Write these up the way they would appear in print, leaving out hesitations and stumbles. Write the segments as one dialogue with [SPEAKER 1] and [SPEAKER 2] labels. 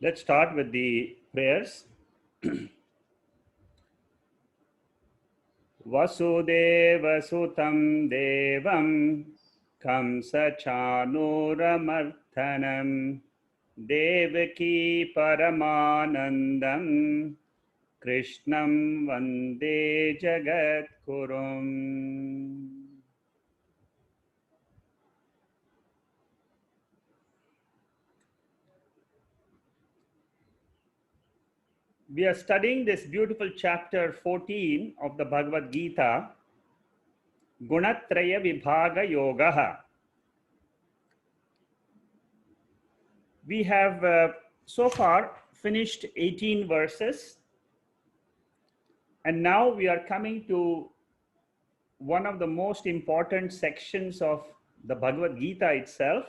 [SPEAKER 1] Let's start with the prayers. Vasudeva Sutam Devam Kamsa Chanuramardhanam Devaki Paramanandam Krishnam Vande Jagat Kurum. We are studying this beautiful chapter 14 of the Bhagavad Gita, Gunatraya Vibhaga Yogaha. We have so far finished 18 verses, and now we are coming to one of the most important sections of the Bhagavad Gita itself,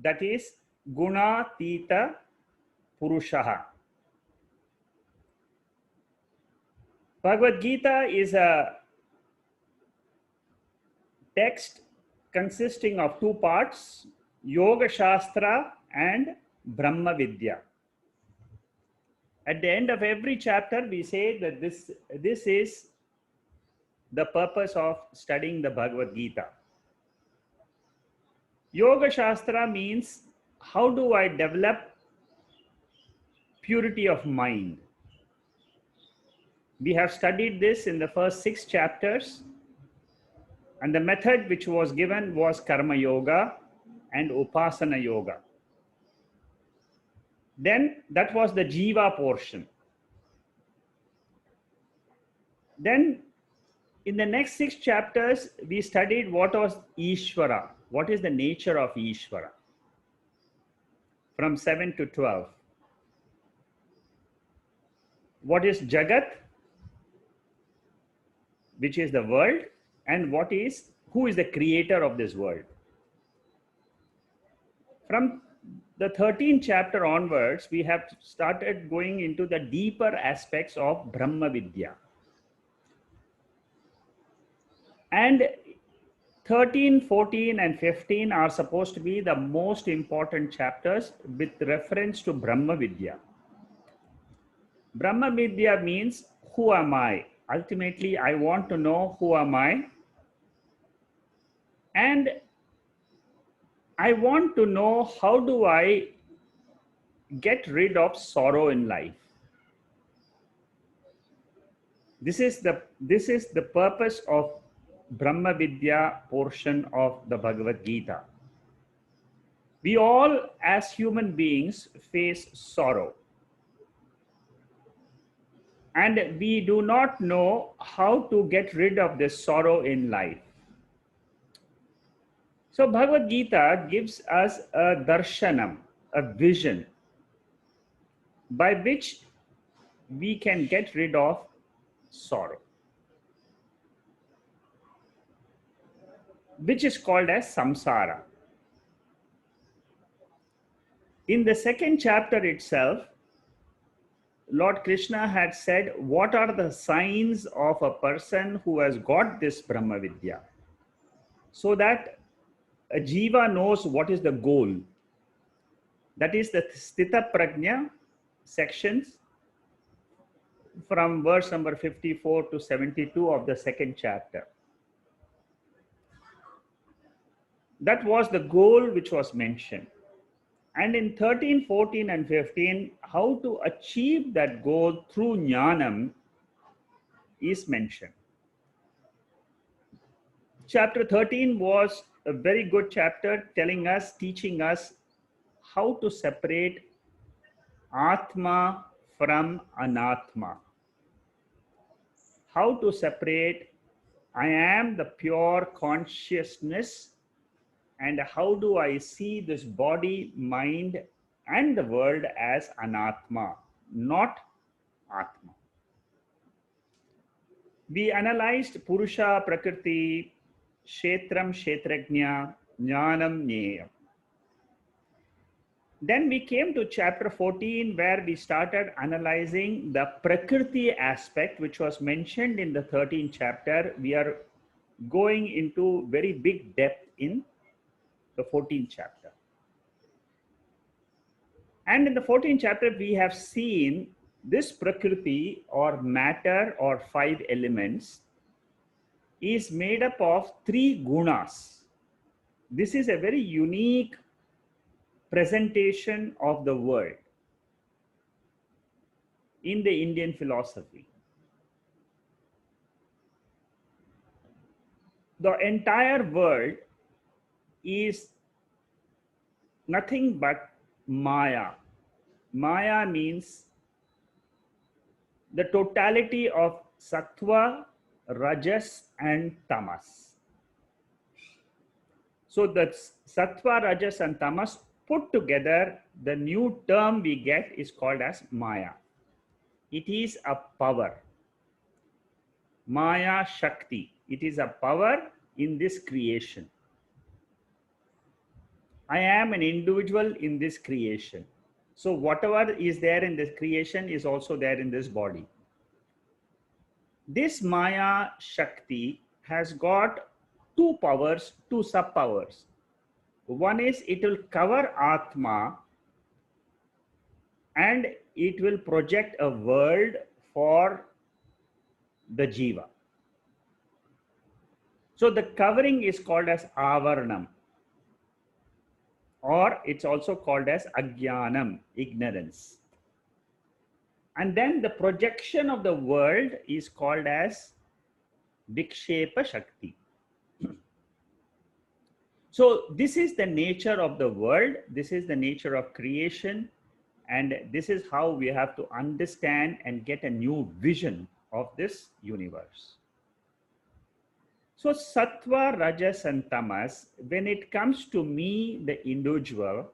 [SPEAKER 1] that is Gunatita Purushaha. Bhagavad Gita is a text consisting of two parts, Yoga Shastra and Brahmavidya. At the end of every chapter, we say that this is the purpose of studying the Bhagavad Gita. Yoga Shastra means how do I develop purity of mind. We have studied this in the first 6 chapters, and the method which was given was Karma Yoga and Upasana Yoga. Then that was the jiva portion. Then in the next 6 chapters, we studied what was Ishvara, what is the nature of Ishvara, from 7 to 12. What is Jagat, which is the world, and who is the creator of this world. From the 13th chapter onwards, we have started going into the deeper aspects of brahmavidya. And 13, 14, and 15 are supposed to be the most important chapters with reference to brahmavidya. Brahmavidya means who am I? Ultimately, I want to know who am I, and I want to know how do I get rid of sorrow in life. This is the purpose of Brahmavidya portion of the Bhagavad Gita. We all as human beings face sorrow, and we do not know how to get rid of this sorrow in life. So Bhagavad Gita gives us a darshanam, a vision, by which we can get rid of sorrow, which is called as samsara. In the 2nd chapter itself, Lord Krishna had said, what are the signs of a person who has got this Brahmavidya? So that a jiva knows what is the goal. That is the Sthita Prajna sections from verse number 54 to 72 of the 2nd chapter. That was the goal which was mentioned. And in 13, 14, and 15, how to achieve that goal through jnanam is mentioned. Chapter 13 was a very good chapter teaching us how to separate Atma from Anatma. How to separate I am the pure consciousness, and how do I see this body, mind, and the world as Anatma, not Atma. We analyzed Purusha, Prakrti, Kshetram, Kshetrajna, Jnanam, Jneyam. Then we came to chapter 14, where we started analyzing the Prakrti aspect, which was mentioned in the 13th chapter. We are going into very big depth in the 14th chapter. And in the 14th chapter, we have seen this prakrti or matter or five elements is made up of three gunas. This is a very unique presentation of the world in the Indian philosophy. The entire world is nothing but Maya. Maya means the totality of sattva, rajas, and tamas. So that's sattva, rajas, and tamas put together, the new term we get is called as Maya. It is a power. Maya Shakti. It is a power in this creation. I am an individual in this creation. So whatever is there in this creation is also there in this body. This Maya Shakti has got two powers, two sub-powers. One is it will cover Atma and it will project a world for the jiva. So the covering is called as avaranam, or it's also called as agnanam, ignorance. And then the projection of the world is called as vikshepa shakti. So this is the nature of the world. This is the nature of creation. And this is how we have to understand and get a new vision of this universe. So sattva, rajas, and tamas, when it comes to me, the individual,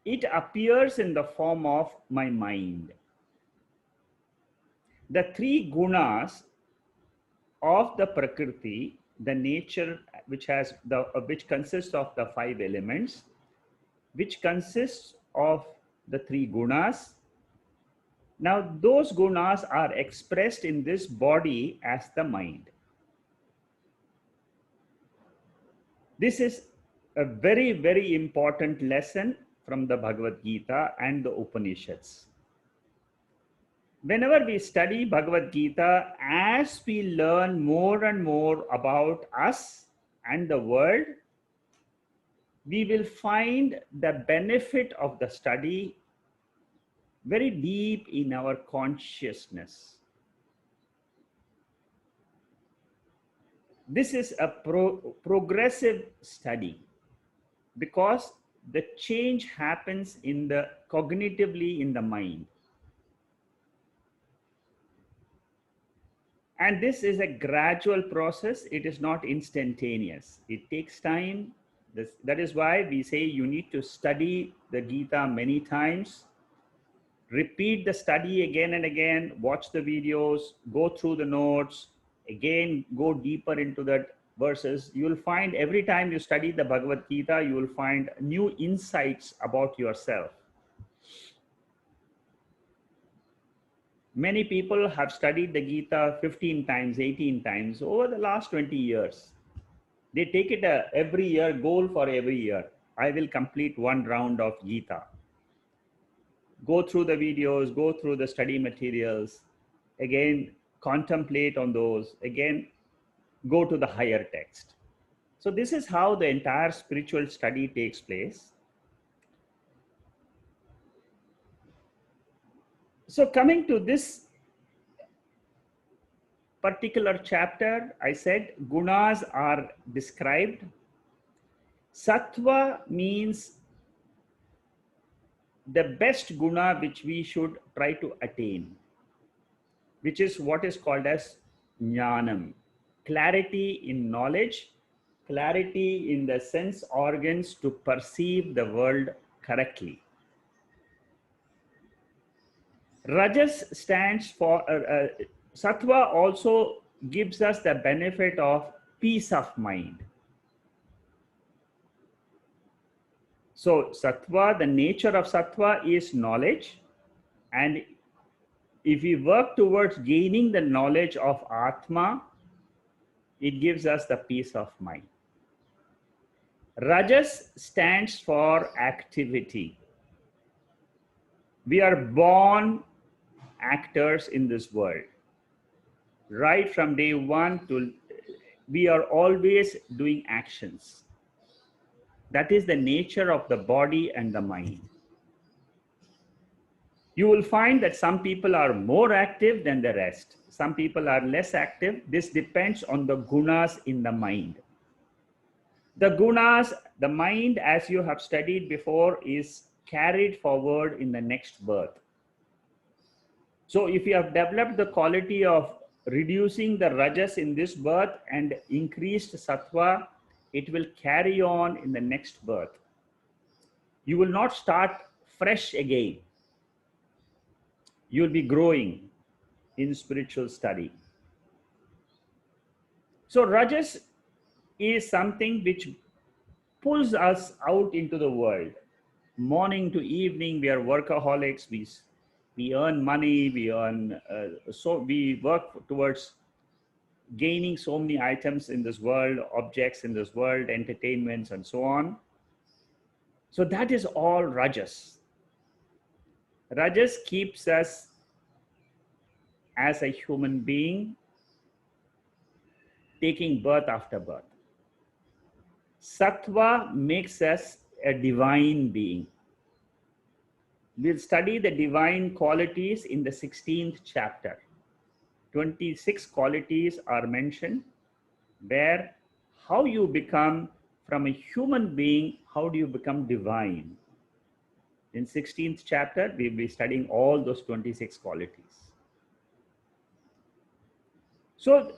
[SPEAKER 1] it appears in the form of my mind. The three gunas of the prakrti, the nature which consists of the five elements, which consists of the three gunas. Now those gunas are expressed in this body as the mind. This is a very, very important lesson from the Bhagavad Gita and the Upanishads. Whenever we study Bhagavad Gita, as we learn more and more about us and the world, we will find the benefit of the study very deep in our consciousness. This is a progressive study because the change happens cognitively in the mind. And this is a gradual process. It is not instantaneous. It takes time. That is why we say you need to study the Gita many times. Repeat the study again and again. Watch the videos. Go through the notes. Again, go deeper into that verses. You will find every time you study the Bhagavad Gita, you will find new insights about yourself. Many people have studied the Gita 15 times, 18 times over the last 20 years. They take it every year, goal for every year. I will complete one round of Gita. Go through the videos, go through the study materials, again, contemplate on those, again, go to the higher text. So this is how the entire spiritual study takes place. So coming to this particular chapter, I said gunas are described. Sattva means the best guna which we should try to attain, which is what is called as jnanam, clarity in knowledge, clarity in the sense organs to perceive the world correctly. Rajas stands for, sattva also gives us the benefit of peace of mind. So sattva, the nature of sattva is knowledge. And if we work towards gaining the knowledge of Atma, it gives us the peace of mind. Rajas stands for activity. We are born actors in this world. Right from day one to we are always doing actions. That is the nature of the body and the mind. You will find that some people are more active than the rest. Some people are less active. This depends on the gunas in the mind. The gunas, the mind, as you have studied before, is carried forward in the next birth. So if you have developed the quality of reducing the rajas in this birth and increased sattva, it will carry on in the next birth. You will not start fresh again. You will be growing in spiritual study. So rajas is something which pulls us out into the world. Morning to evening, we are workaholics. We earn money. We work towards gaining so many items in this world, objects in this world, entertainments, and so on. So that is all rajas. Rajas keeps us as a human being taking birth after birth. Sattva makes us a divine being. We'll study the divine qualities in the 16th chapter. 26 qualities are mentioned where how you become from a human being, how do you become divine? In 16th chapter, we'll be studying all those 26 qualities. So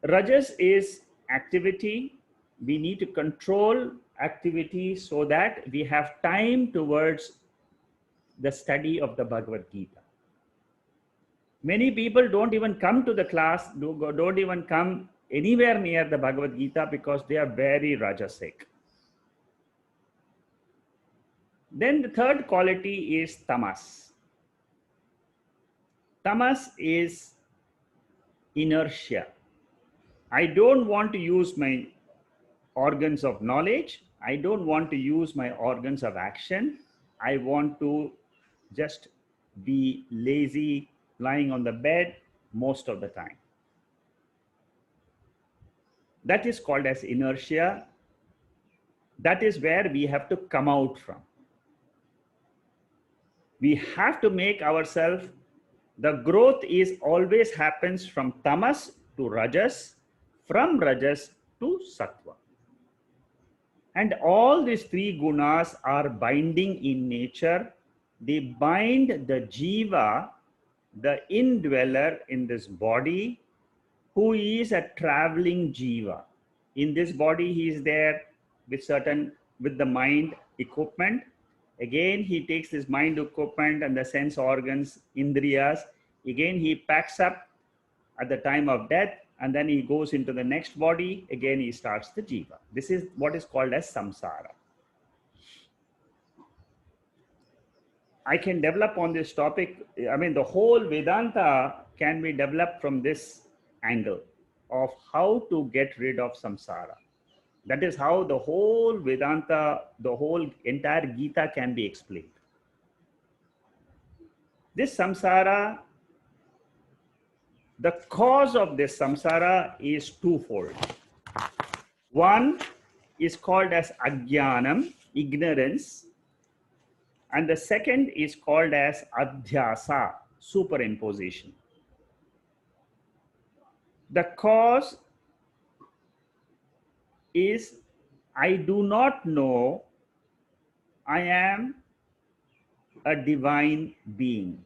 [SPEAKER 1] rajas is activity. We need to control activity so that we have time towards the study of the Bhagavad Gita. Many people don't even come to the class, don't even come anywhere near the Bhagavad Gita because they are very rajasic. Then the third quality is tamas. Tamas is inertia. I don't want to use my organs of knowledge. I don't want to use my organs of action. I want to just be lazy, lying on the bed most of the time. That is called as inertia. That is where we have to come out from. We have to make ourselves, the growth is always happens from tamas to rajas, from rajas to sattva. And all these three gunas are binding in nature. They bind the jiva, the indweller in this body, who is a traveling jiva. In this body, he is there with the mind equipment. Again, he takes this mind equipment and the sense organs, indriyas. Again, he packs up at the time of death, and then he goes into the next body. Again, he starts the jiva. This is what is called as samsara. I can develop on this topic. I mean, the whole Vedanta can be developed from this angle of how to get rid of samsara. That is how the whole Vedanta, the whole entire Gita can be explained. This samsara, the cause of this samsara is twofold. One is called as agnanam, ignorance, and the second is called as adhyasa, superimposition. The cause is I do not know I am a divine being.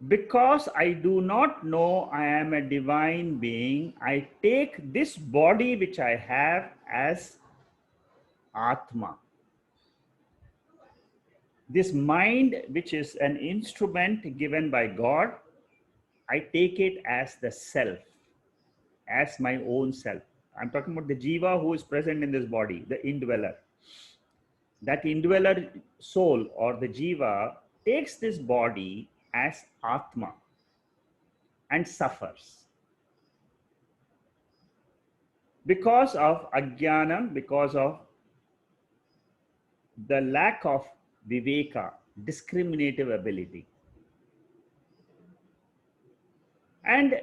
[SPEAKER 1] Because I do not know I am a divine being, I take this body which I have as Atma. This mind, which is an instrument given by God, I take it as the self, as my own self. I'm talking about the jiva who is present in this body, the indweller. That indweller soul or the jiva takes this body as Atma and suffers. because of agnanam, because of the lack of viveka, discriminative ability. And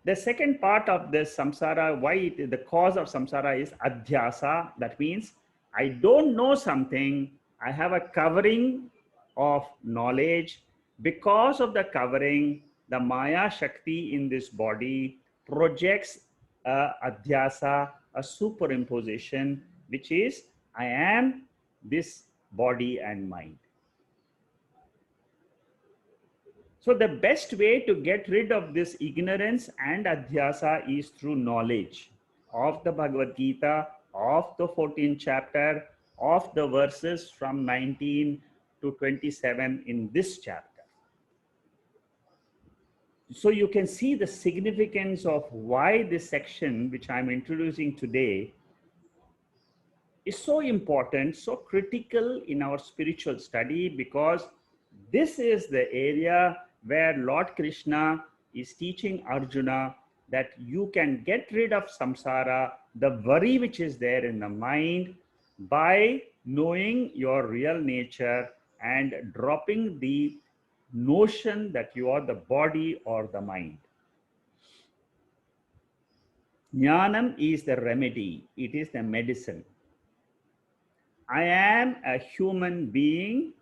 [SPEAKER 1] the second part of this samsara, why the cause of samsara is adhyasa. That means I don't know something, I have a covering of knowledge. Because of the covering, the Maya Shakti in this body projects a adhyasa, a superimposition, which is I am this body and mind. So the best way to get rid of this ignorance and adhyasa is through knowledge of the Bhagavad Gita, of the 14th chapter, of the verses from 19 to 27 in this chapter. So you can see the significance of why this section, which I'm introducing today, is so important, so critical in our spiritual study, because this is the area where Lord Krishna is teaching Arjuna that you can get rid of samsara, the worry which is there in the mind, by knowing your real nature and dropping the notion that you are the body or the mind. Jnanam is the remedy, it is the medicine. I am a human being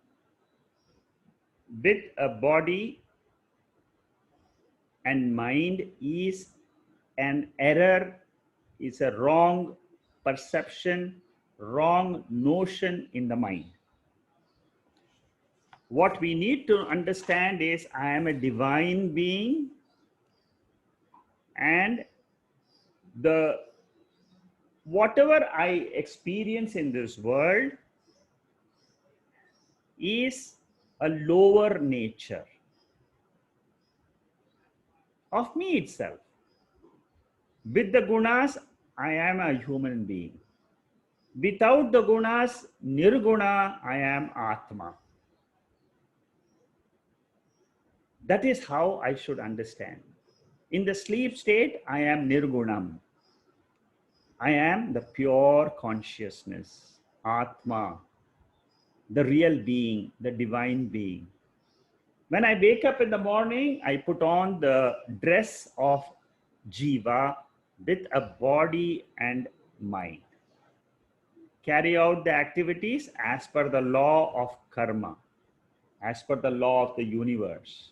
[SPEAKER 1] with a body and mind is an error, is a wrong perception, wrong notion in the mind. What we need to understand is I am a divine being, and the whatever I experience in this world is a lower nature of me itself. With the gunas, I am a human being. Without the gunas, nirguna, I am Atma. That is how I should understand. In the sleep state, I am nirgunam. I am the pure consciousness, Atma, the real being, the divine being. When I wake up in the morning, I put on the dress of jiva with a body and mind. Carry out the activities as per the law of karma, as per the law of the universe,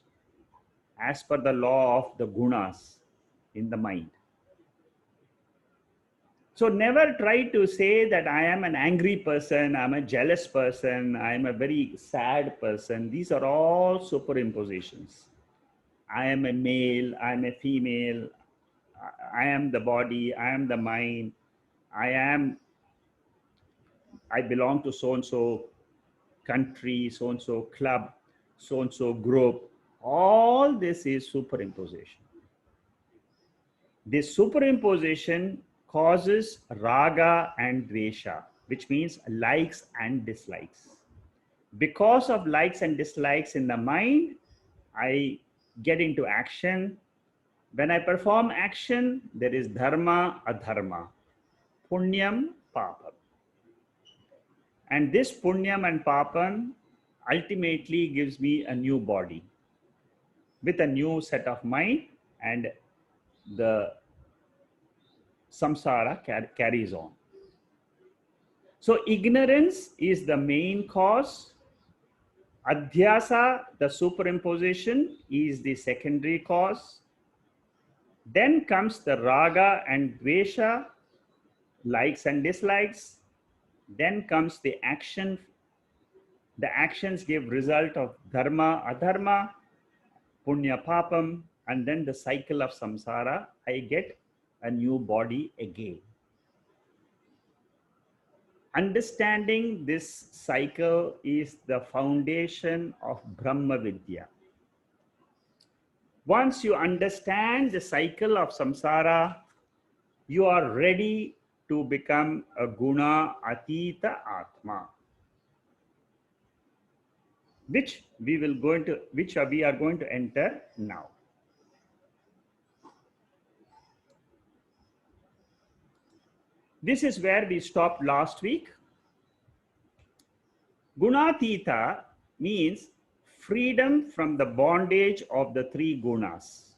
[SPEAKER 1] as per the law of the gunas in the mind. So never try to say that I am an angry person, I'm a jealous person, I'm a very sad person. These are all superimpositions. I am a male, I'm a female, I am the body, I am the mind, I belong to so and so country, so and so club, so and so group. All this is superimposition. This superimposition causes raga and dvesha, which means likes and dislikes. Because of likes and dislikes in the mind, I get into action. When I perform action, there is dharma, adharma, punyam, papam. And this punyam and papam ultimately gives me a new body with a new set of mind, and the samsara carries on. So ignorance is the main cause. Adhyasa, the superimposition, is the secondary cause. Then comes the raga and dvesha, likes and dislikes. Then comes the action. The actions give result of dharma, adharma, punya, papam, and then the cycle of samsara. I get a new body again. Understanding this cycle is the foundation of brahmavidya. Once you understand the cycle of samsara, you are ready to become a guna atita atma, which we are going to enter now. This is where we stopped last week. Gunatita means freedom from the bondage of the three gunas.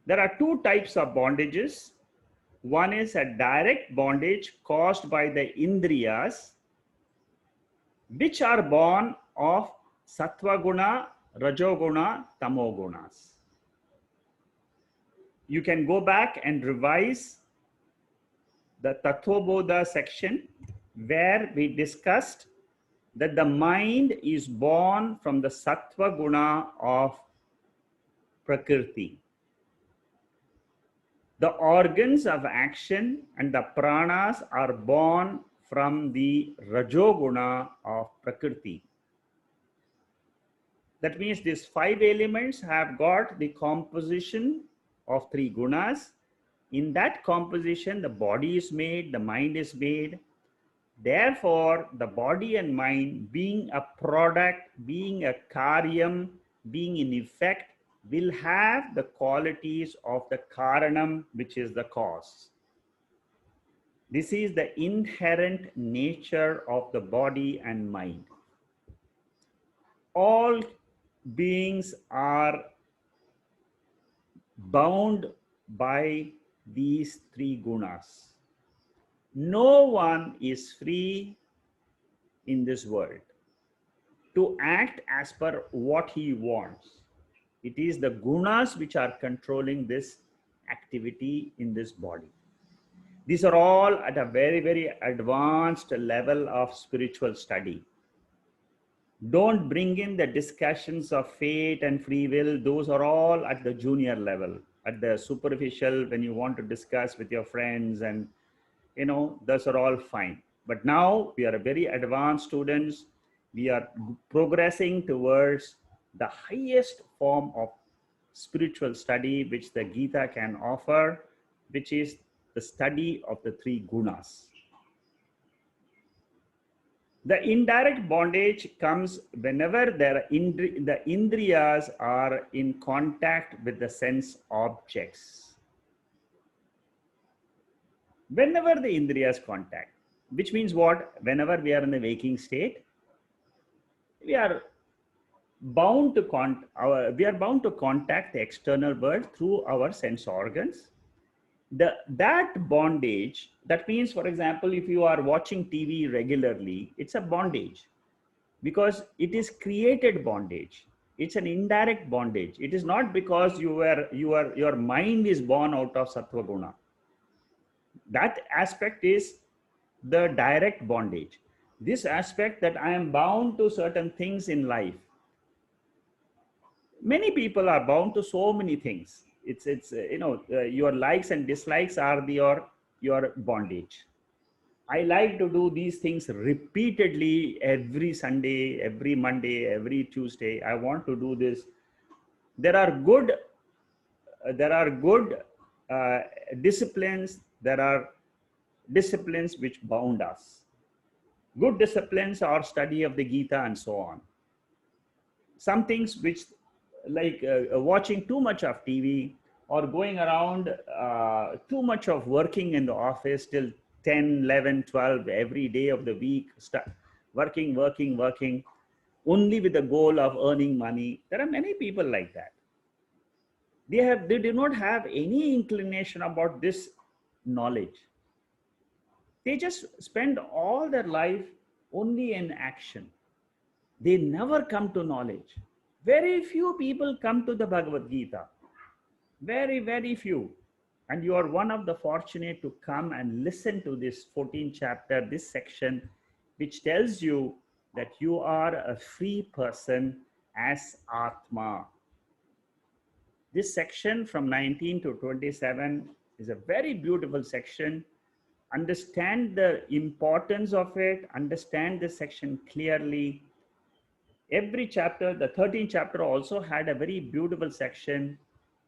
[SPEAKER 1] There are two types of bondages. One is a direct bondage caused by the indriyas, which are born of sattva guna, rajoguna, tamogunas. You can go back and revise the Tattvabodha section where we discussed that the mind is born from the sattva guna of prakrti. The organs of action and the pranas are born from the rajoguna of prakrti. That means these five elements have got the composition of three gunas. In that composition, the body is made, the mind is made. Therefore, the body and mind, being a product, being a karyam, being in effect, will have the qualities of the karanam, which is the cause. This is the inherent nature of the body and mind. All beings are bound by these three gunas. No one is free in this world to act as per what he wants. It is the gunas which are controlling this activity in this body. These are all at a very, very advanced level of spiritual study. Don't bring in the discussions of fate and free will. Those are all at the junior level, at the superficial, when you want to discuss with your friends, and those are all fine. But now we are very advanced students. We are progressing towards the highest form of spiritual study which the Gita can offer, which is the study of the three gunas. The indirect bondage comes whenever the indriyas are in contact with the sense objects. Whenever the indriyas contact, which means what? Whenever we are in the waking state, we are bound to contact the external world through our sense organs. That bondage, that means, for example, if you are watching TV regularly, it's a bondage because it is created bondage. It's an indirect bondage. It is not because your mind is born out of sattva guna. That aspect is the direct bondage. This aspect that I am bound to certain things in life. Many people are bound to so many things. Your likes and dislikes are your bondage. I like to do these things repeatedly every Sunday, every Monday, every Tuesday. I want to do this. There are good disciplines. There are disciplines which bound us. Good disciplines are study of the Gita and so on. Some things which, like watching too much of TV or going around too much of working in the office till 10, 11, 12 every day of the week, working only with the goal of earning money. There are many people like that. They do not have any inclination about this knowledge. They just spend all their life only in action. They never come to knowledge. Very few people come to the Bhagavad Gita. Very, very few. And you are one of the fortunate to come and listen to this 14th chapter, this section, which tells you that you are a free person as Atma. This section from 19 to 27 is a very beautiful section. Understand the importance of it, understand this section clearly. Every chapter, the 13th chapter also had a very beautiful section,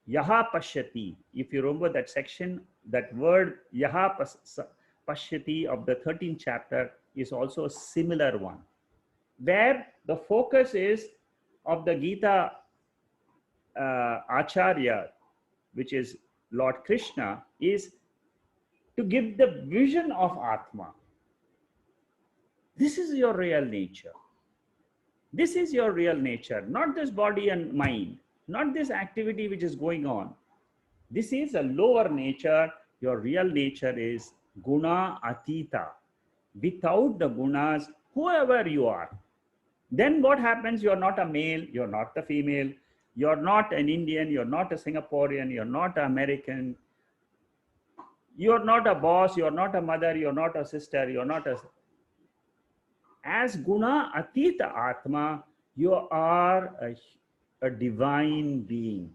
[SPEAKER 1] Yaha Pashyati. If you remember that section, that word Yaha Pashyati of the 13th chapter is also a similar one, where the focus is of the Gita Acharya, which is Lord Krishna is to give the vision of Atma. This is your real nature. This is your real nature, not this body and mind, not this activity which is going on. This is a lower nature. Your real nature is guna atita. Without the gunas, whoever you are. Then what happens? You're not a male, you're not the female, you're not an Indian, you're not a Singaporean, you're not an American, you're not a boss, you're not a mother, you're not a sister, you're not a... As guna atita atma, you are a divine being.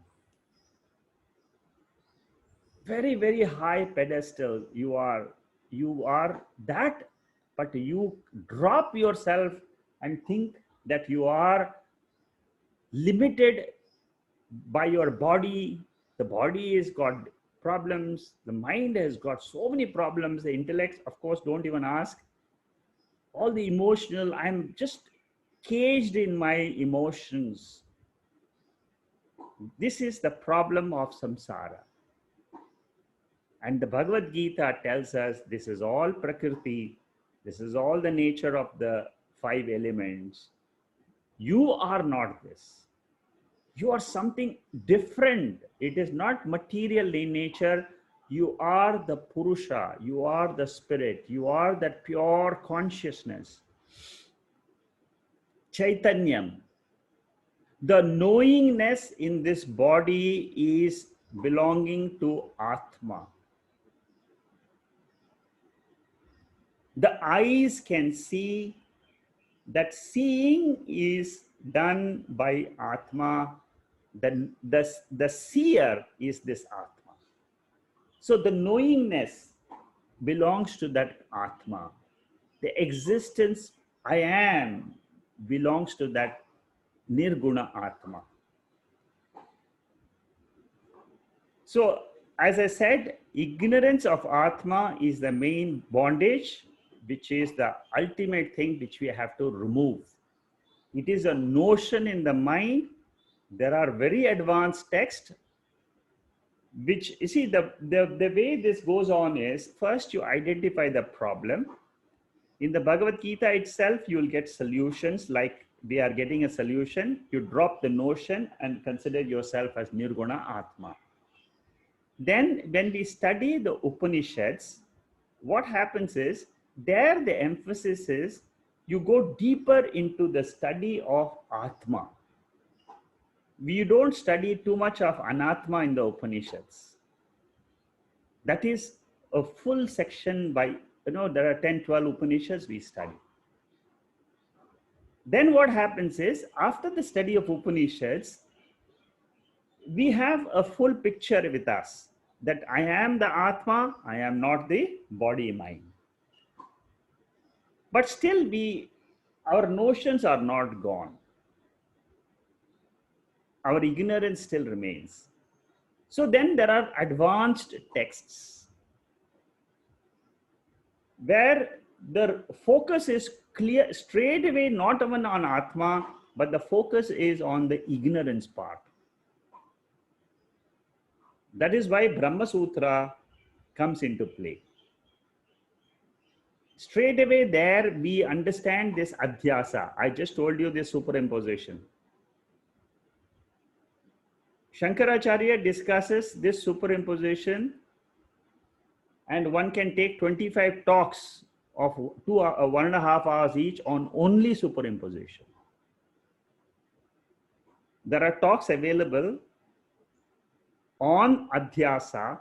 [SPEAKER 1] Very, very high pedestal. You are that, but you drop yourself and think that you are limited by your body. The body has got problems, the mind has got so many problems, the intellect, of course, don't even ask. All the emotional, I'm just caged in my emotions. This is the problem of samsara. And the Bhagavad Gita tells us this is all prakrti, this is all the nature of the five elements. You are not this. You are something different. It is not material in nature. You are the Purusha, you are the spirit, you are that pure consciousness. Chaitanyam. The knowingness in this body is belonging to Atma. The eyes can see, that seeing is done by Atma. The seer is this Atma. So the knowingness belongs to that Atma. The existence I am belongs to that Nirguna Atma. So as I said, ignorance of Atma is the main bondage, which is the ultimate thing which we have to remove. It is a notion in the mind. There are very advanced texts, which, you see, the way this goes on is, first you identify the problem. In the Bhagavad Gita itself, you will get solutions, like we are getting a solution. You drop the notion and consider yourself as Nirguna Atma. Then when we study the Upanishads, what happens is, there the emphasis is, you go deeper into the study of Atma. We don't study too much of Anatma in the Upanishads. That is a full section by, there are 10, 12 Upanishads we study. Then what happens is, after the study of Upanishads, we have a full picture with us that I am the Atma, I am not the body mind. But still our notions are not gone. Our ignorance still remains. So then there are advanced texts where the focus is clear, straight away, not even on Atma, but the focus is on the ignorance part. That is why Brahma Sutra comes into play. Straight away there we understand this adhyasa. I just told you this superimposition. Shankaracharya discusses this superimposition, and one can take 25 talks of 1.5 hours each on only superimposition. There are talks available on adhyasa,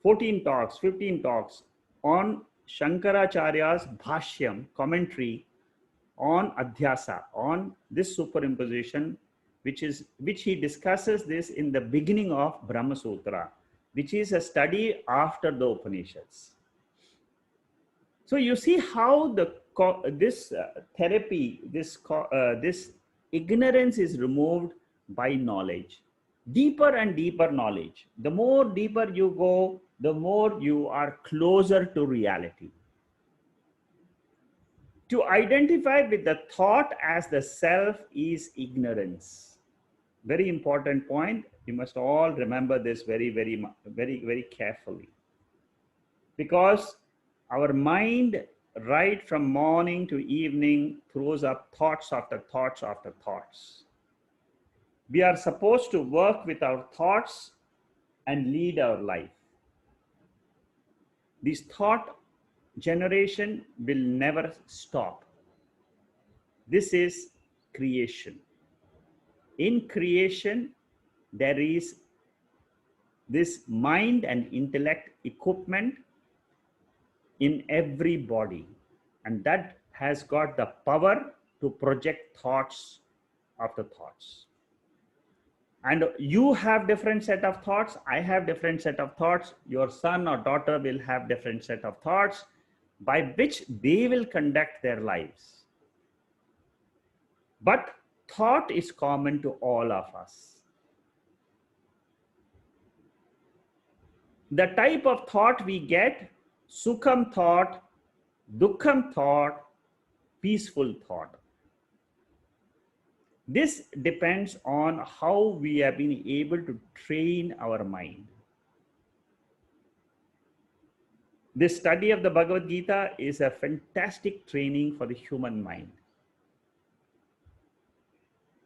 [SPEAKER 1] 14 talks, 15 talks on Shankaracharya's bhashyam, commentary on adhyasa, on this superimposition, which he discusses this in the beginning of Brahma Sutra, which is a study after the Upanishads. So you see how this therapy, this ignorance is removed by knowledge. Deeper and deeper knowledge. The more deeper you go, the more you are closer to reality. To identify with the thought as the self is ignorance. Very important point. You must all remember this very carefully. Because our mind, right from morning to evening, throws up thoughts after thoughts after thoughts. We are supposed to work with our thoughts and lead our life. This thought generation will never stop. This is creation. In creation, there is this mind and intellect equipment in every body, and that has got the power to project thoughts after thoughts. And you have different set of thoughts, I have different set of thoughts, your son or daughter will have different set of thoughts by which they will conduct their lives. But thought is common to all of us. The type of thought we get: sukham thought, dukkham thought, peaceful thought. This depends on how we have been able to train our mind. This study of the Bhagavad Gita is a fantastic training for the human mind.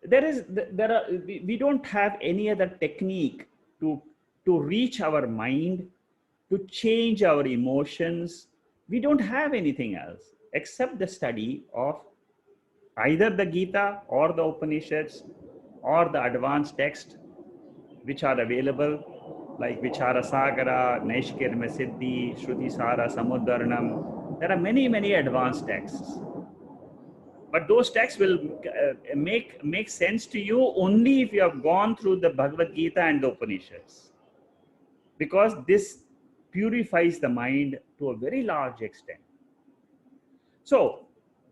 [SPEAKER 1] We don't have any other technique to reach our mind, to change our emotions. We don't have anything else except the study of either the Gita or the Upanishads or the advanced text which are available, like Vichara Sagara, Naishkirma Siddhi, Shruti Sara, Samudharanam. There are many advanced texts. But those texts will make sense to you only if you have gone through the Bhagavad Gita and the Upanishads. Because this purifies the mind to a very large extent. So,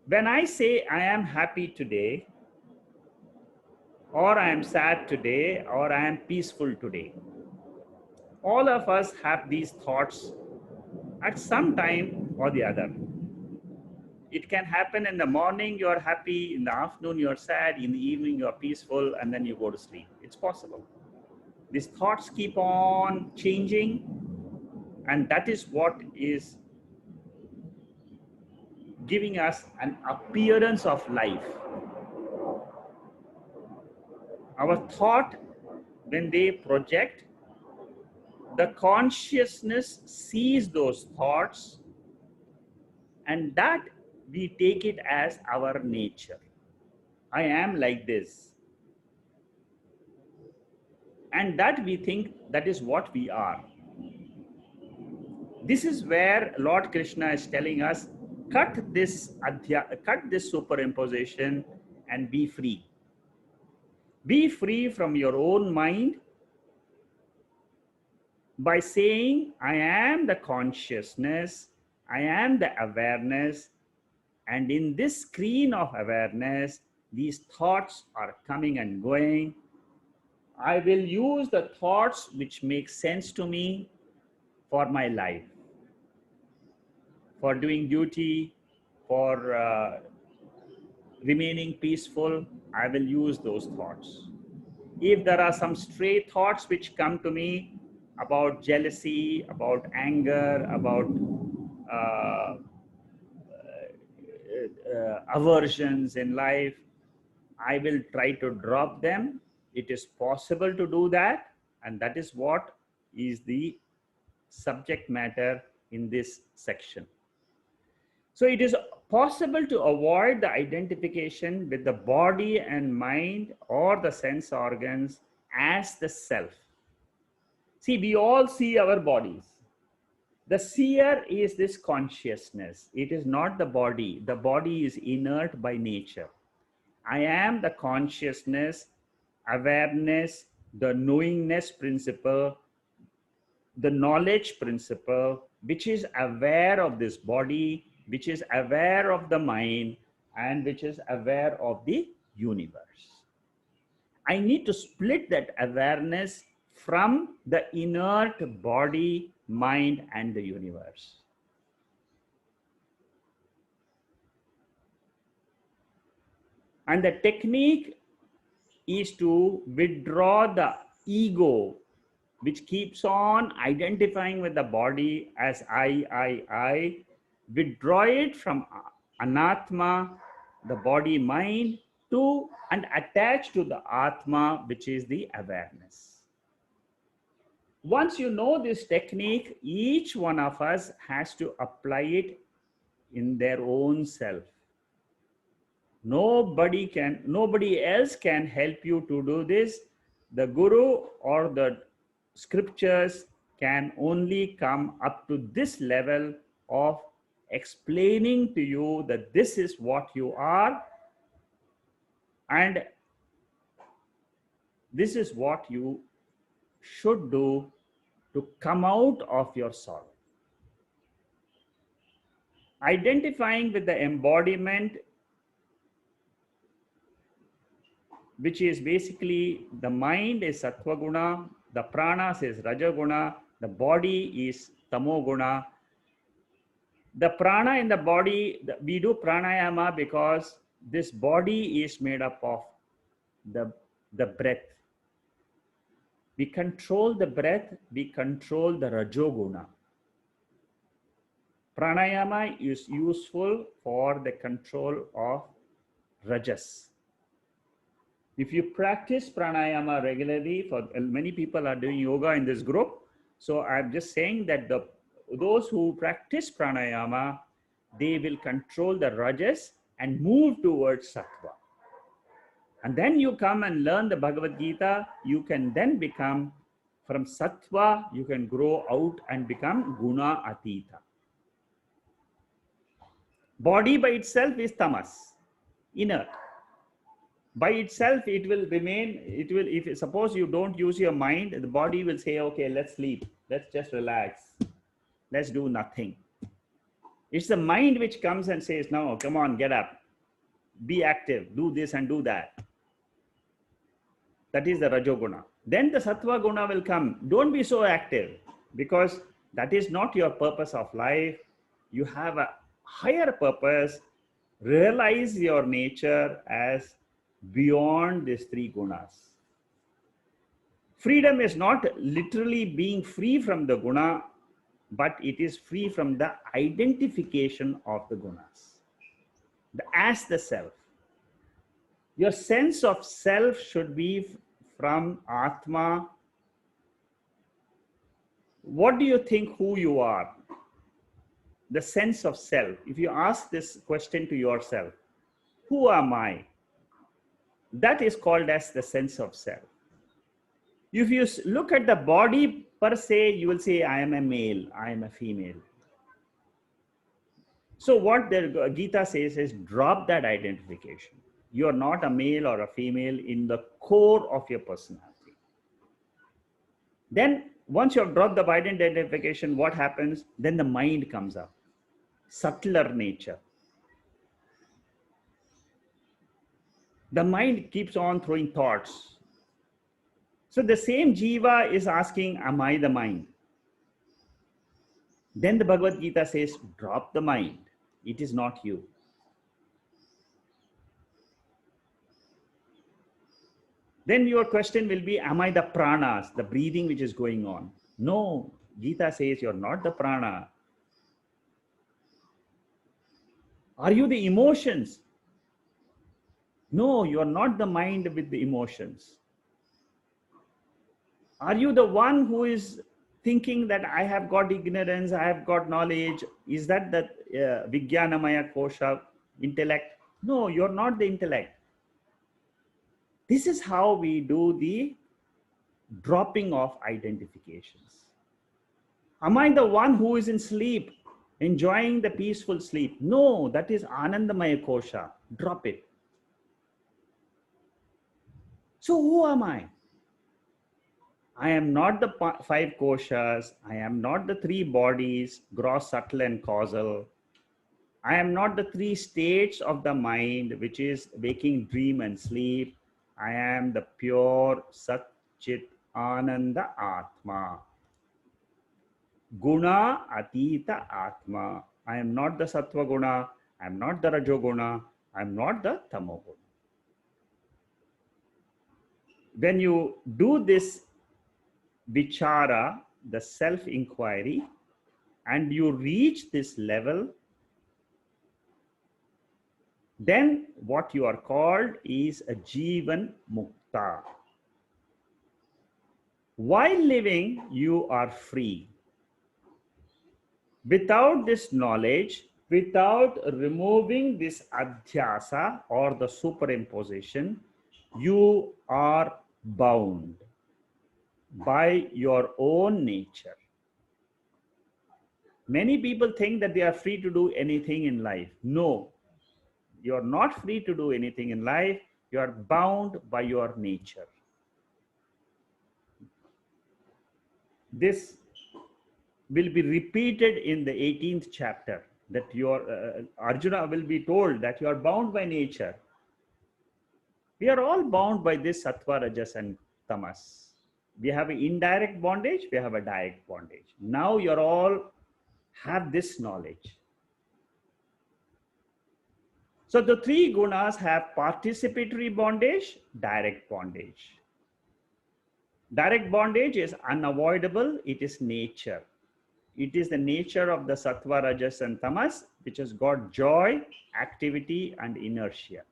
[SPEAKER 1] when I say I am happy today, or I am sad today, or I am peaceful today, all of us have these thoughts at some time or the other. It can happen in the morning, you are happy, in the afternoon, you are sad, in the evening, you are peaceful, and then you go to sleep. It's possible. These thoughts keep on changing, and that is what is giving us an appearance of life. Our thought, when they project, the consciousness sees those thoughts, and that we take it as our nature. I am like this. And that we think that is what we are. This is where Lord Krishna is telling us, cut this superimposition and be free. Be free from your own mind by saying, I am the consciousness, I am the awareness, and in this screen of awareness, these thoughts are coming and going. I will use the thoughts which make sense to me for my life, for doing duty, for remaining peaceful. I will use those thoughts. If there are some stray thoughts which come to me about jealousy, about anger, about aversions in life, I will try to drop them. It is possible to do that, and that is what is the subject matter in this section. So it is possible to avoid the identification with the body and mind or the sense organs as the self. See, we all see our bodies. The seer is this consciousness. It is not the body. The body is inert by nature. I am the consciousness, awareness, the knowingness principle, the knowledge principle, which is aware of this body, which is aware of the mind, and which is aware of the universe. I need to split that awareness from the inert body, mind, and the universe. And the technique is to withdraw the ego, which keeps on identifying with the body as I, withdraw it from anatma, the body mind, to and attach to the atma, which is the awareness. Once you know this technique, each one of us has to apply it in their own self. Nobody else can help you to do this. The guru or the scriptures can only come up to this level of explaining to you that this is what you are and this is what you should do to come out of your sorrow. Identifying with the embodiment, which is basically the mind is sattva guna, the pranas is raja guna, the body is tamo guna. The prana in the body, we do pranayama because this body is made up of the breath. We control the breath, we control the rajoguna. Pranayama is useful for the control of rajas. If you practice pranayama regularly, for many people are doing yoga in this group. So I'm just saying that those who practice pranayama, they will control the rajas and move towards sattva. And then you come and learn the Bhagavad Gita, you can then become, from sattva, you can grow out and become guna atita. Body by itself is tamas, inert. By itself, it will remain, if suppose you don't use your mind, the body will say, okay, let's sleep, let's just relax, let's do nothing. It's the mind which comes and says, no, come on, get up, be active, do this and do that. That is the rajoguna. Then the sattva guna will come. Don't be so active, because that is not your purpose of life. You have a higher purpose. Realize your nature as beyond these three gunas. Freedom is not literally being free from the guna, but it is free from the identification of the gunas, as the self. Your sense of self should be from Atma. What do you think who you are? The sense of self. If you ask this question to yourself, who am I? That is called as the sense of self. If you look at the body per se, you will say, I am a male, I am a female. So what the Gita says is, drop that identification. You are not a male or a female in the core of your personality. Then once you have dropped the identification, what happens? Then the mind comes up, subtler nature. The mind keeps on throwing thoughts. So the same jiva is asking, am I the mind? Then the Bhagavad Gita says, drop the mind. It is not you. Then your question will be, am I the pranas, the breathing which is going on? No, Gita says you're not the prana. Are you the emotions? No, you are not the mind with the emotions. Are you the one who is thinking that I have got ignorance, I have got knowledge? Is that vijnanamaya kosha, intellect? No, you're not the intellect. This is how we do the dropping of identifications. Am I the one who is in sleep, enjoying the peaceful sleep? No, that is anandamaya kosha. Drop it. So who am I? I am not the five koshas. I am not the three bodies, gross, subtle, and causal. I am not the three states of the mind, which is waking, dream, and sleep. I am the pure Sat Chit Ananda Atma. Guna Atita Atma. I am not the Sattva Guna. I am not the Rajoguna. I am not the Tamo Guna. when you do this vichara, the self-inquiry, and you reach this level, then what you are called is a jivan mukta. While living, you are free. Without this knowledge, without removing this adhyasa or the superimposition, you are bound by your own nature. Many people think that they are free to do anything in life. No, you are not free to do anything in life. You are bound by your nature. This will be repeated in the 18th chapter, that your Arjuna will be told that you are bound by nature. We are all bound by this sattva, rajas and tamas. We have an indirect bondage, we have a direct bondage. Now you're all have this knowledge. So the three gunas have participatory bondage, direct bondage. Direct bondage is unavoidable, it is nature. It is the nature of the sattva, rajas and tamas, which has got joy, activity and inertia.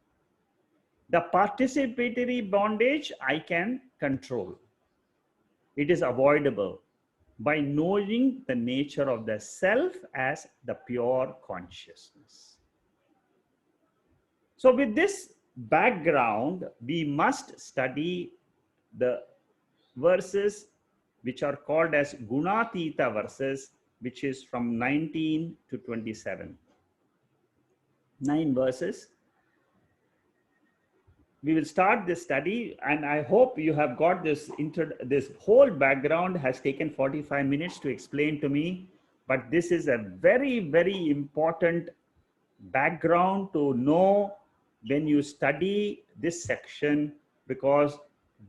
[SPEAKER 1] The participatory bondage I can control. It is avoidable by knowing the nature of the self as the pure consciousness. So with this background, we must study the verses which are called as gunatita verses, which is from 19 to 27. 9 verses. We will start this study, and I hope you have got this. This whole background has taken 45 minutes to explain to me, but this is a very, very important background to know when you study this section, because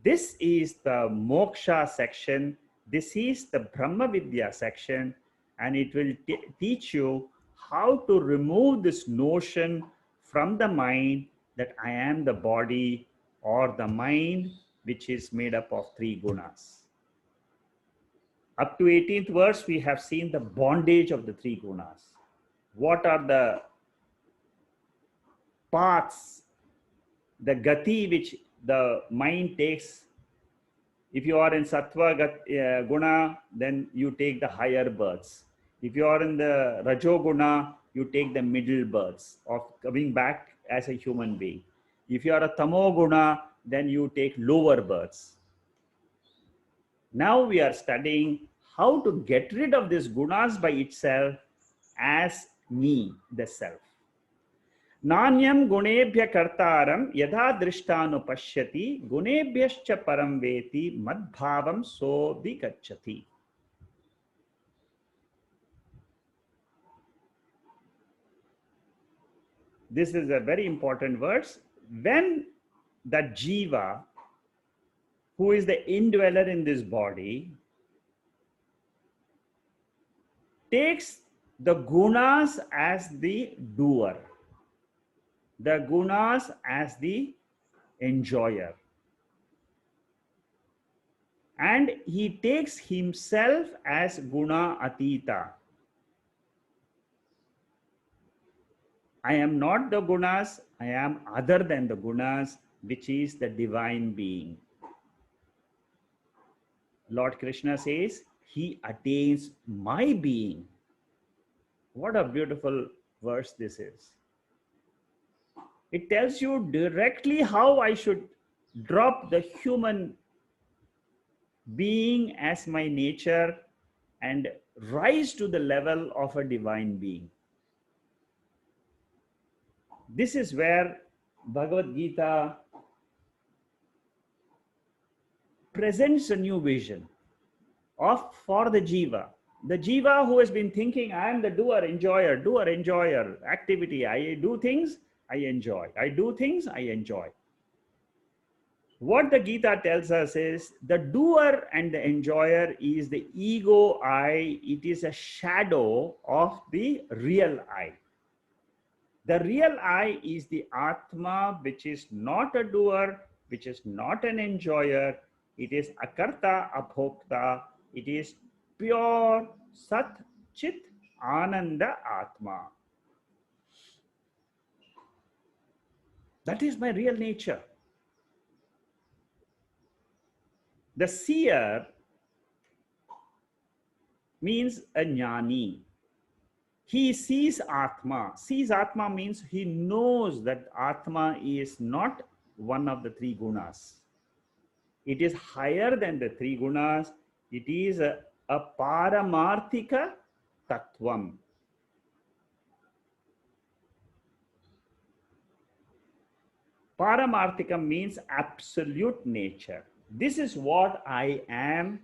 [SPEAKER 1] this is the moksha section, this is the brahmavidya section, and it will teach you how to remove this notion from the mind that I am the body or the mind, which is made up of 3 gunas. Up to 18th verse, we have seen the bondage of the 3 gunas. What are the paths, the gati which the mind takes? If you are in sattva guna, then you take the higher births. If you are in the rajo guna, you take the middle births of coming back as a human being. If you are a tamo guna, then you take lower births. Now we are studying how to get rid of these gunas by itself as me, the self. Nanyam gunebhya kartaram yadha drishtanu pashyati gunebhyascha param veti madbhavam so vikachati. This is a very important verse. When the jiva, who is the indweller in this body, takes the gunas as the doer, the gunas as the enjoyer, and he takes himself as guna atita. I am not the gunas, I am other than the gunas, which is the divine being. Lord Krishna says, he attains my being. What a beautiful verse this is. It tells you directly how I should drop the human being as my nature and rise to the level of a divine being. This is where Bhagavad Gita presents a new vision for the jiva. The jiva who has been thinking, I am the doer, enjoyer, activity. I do things, I enjoy. I do things, I enjoy. What the Gita tells us is the doer and the enjoyer is the ego I. It is a shadow of the real I. The real I is the Atma, which is not a doer, which is not an enjoyer. It is akarta abhokta. It is pure sat chit ananda atma. That is my real nature. The seer means a jnani. He sees Atma. Sees Atma means he knows that Atma is not one of the three gunas. It is higher than the three gunas. It is a paramarthika tattvam. Paramarthika means absolute nature. This is what I am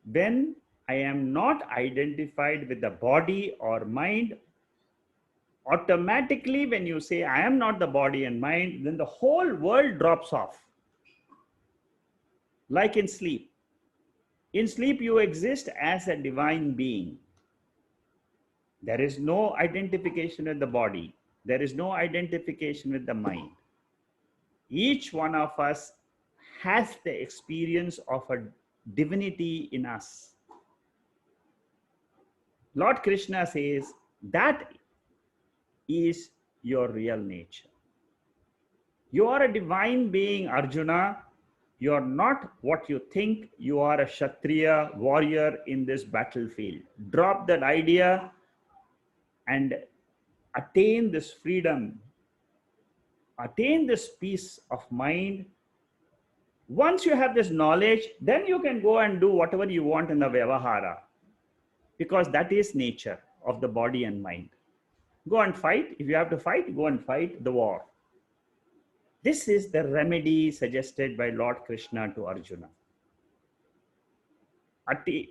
[SPEAKER 1] when I am not identified with the body or mind. Automatically, when you say I am not the body and mind, then the whole world drops off. Like in sleep. In sleep, you exist as a divine being. There is no identification with the body. There is no identification with the mind. Each one of us has the experience of a divinity in us. Lord Krishna says that is your real nature. You are a divine being, Arjuna. You are not what you think. You are a Kshatriya warrior in this battlefield. Drop that idea and attain this freedom. Attain this peace of mind. Once you have this knowledge, then you can go and do whatever you want in the Vyavahara, because that is nature of the body and mind. Go and fight. If you have to fight, go and fight the war. This is the remedy suggested by Lord Krishna to Arjuna.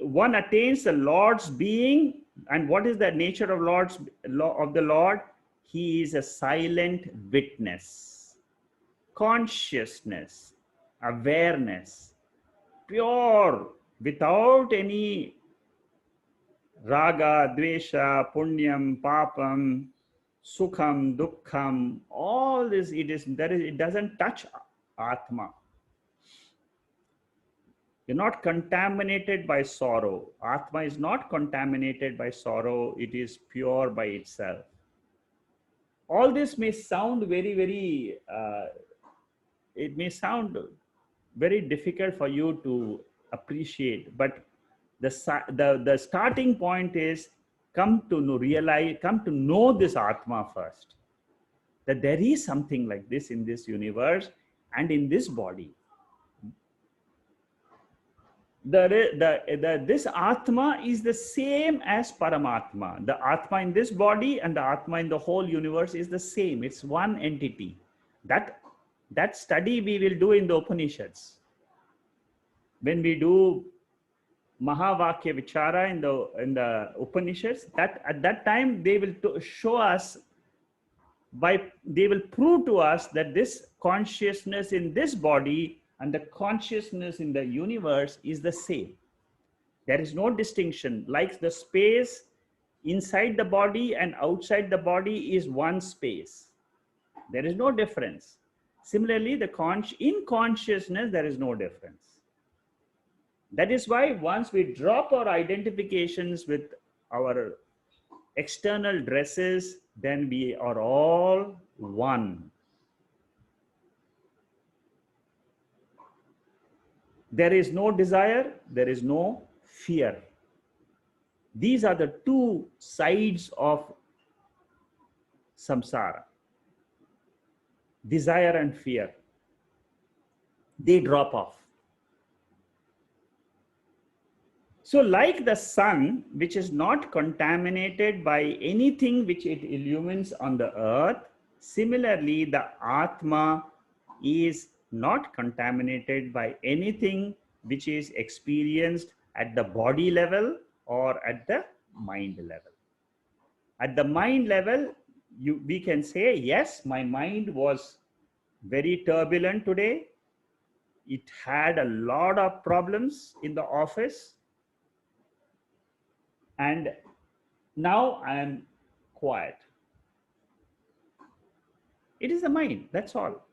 [SPEAKER 1] One attains the Lord's being, and what is the nature of the Lord? He is a silent witness, consciousness, awareness, pure, without any raga, dvesha, punyam, papam, sukham, dukkham, all this, it doesn't touch Atma. You're not contaminated by sorrow. Atma is not contaminated by sorrow. It is pure by itself. All this may sound it may sound very difficult for you to appreciate, but the starting point is come to know this Atma first, that there is something like this in this universe and in this body. This Atma is the same as Paramatma. The Atma in this body and the Atma in the whole universe is the same. It's one entity. That study we will do in the Upanishads. When we do mahava, kevichara in the Upanishads, that at that time they will show us, they will prove to us that this consciousness in this body and the consciousness in the universe is the same. There is no distinction. Like the space inside the body and outside the body is one space. There is no difference. Similarly, in consciousness, there is no difference. That is why once we drop our identifications with our external dresses, then we are all one. There is no desire, there is no fear. These are the two sides of samsara. Desire and fear. They drop off. So like the sun, which is not contaminated by anything which it illumines on the earth, similarly the Atma is not contaminated by anything which is experienced at the body level or at the mind level. At the mind level, we can say, yes, my mind was very turbulent today. It had a lot of problems in the office. And now I am quiet. It is the mind, that's all.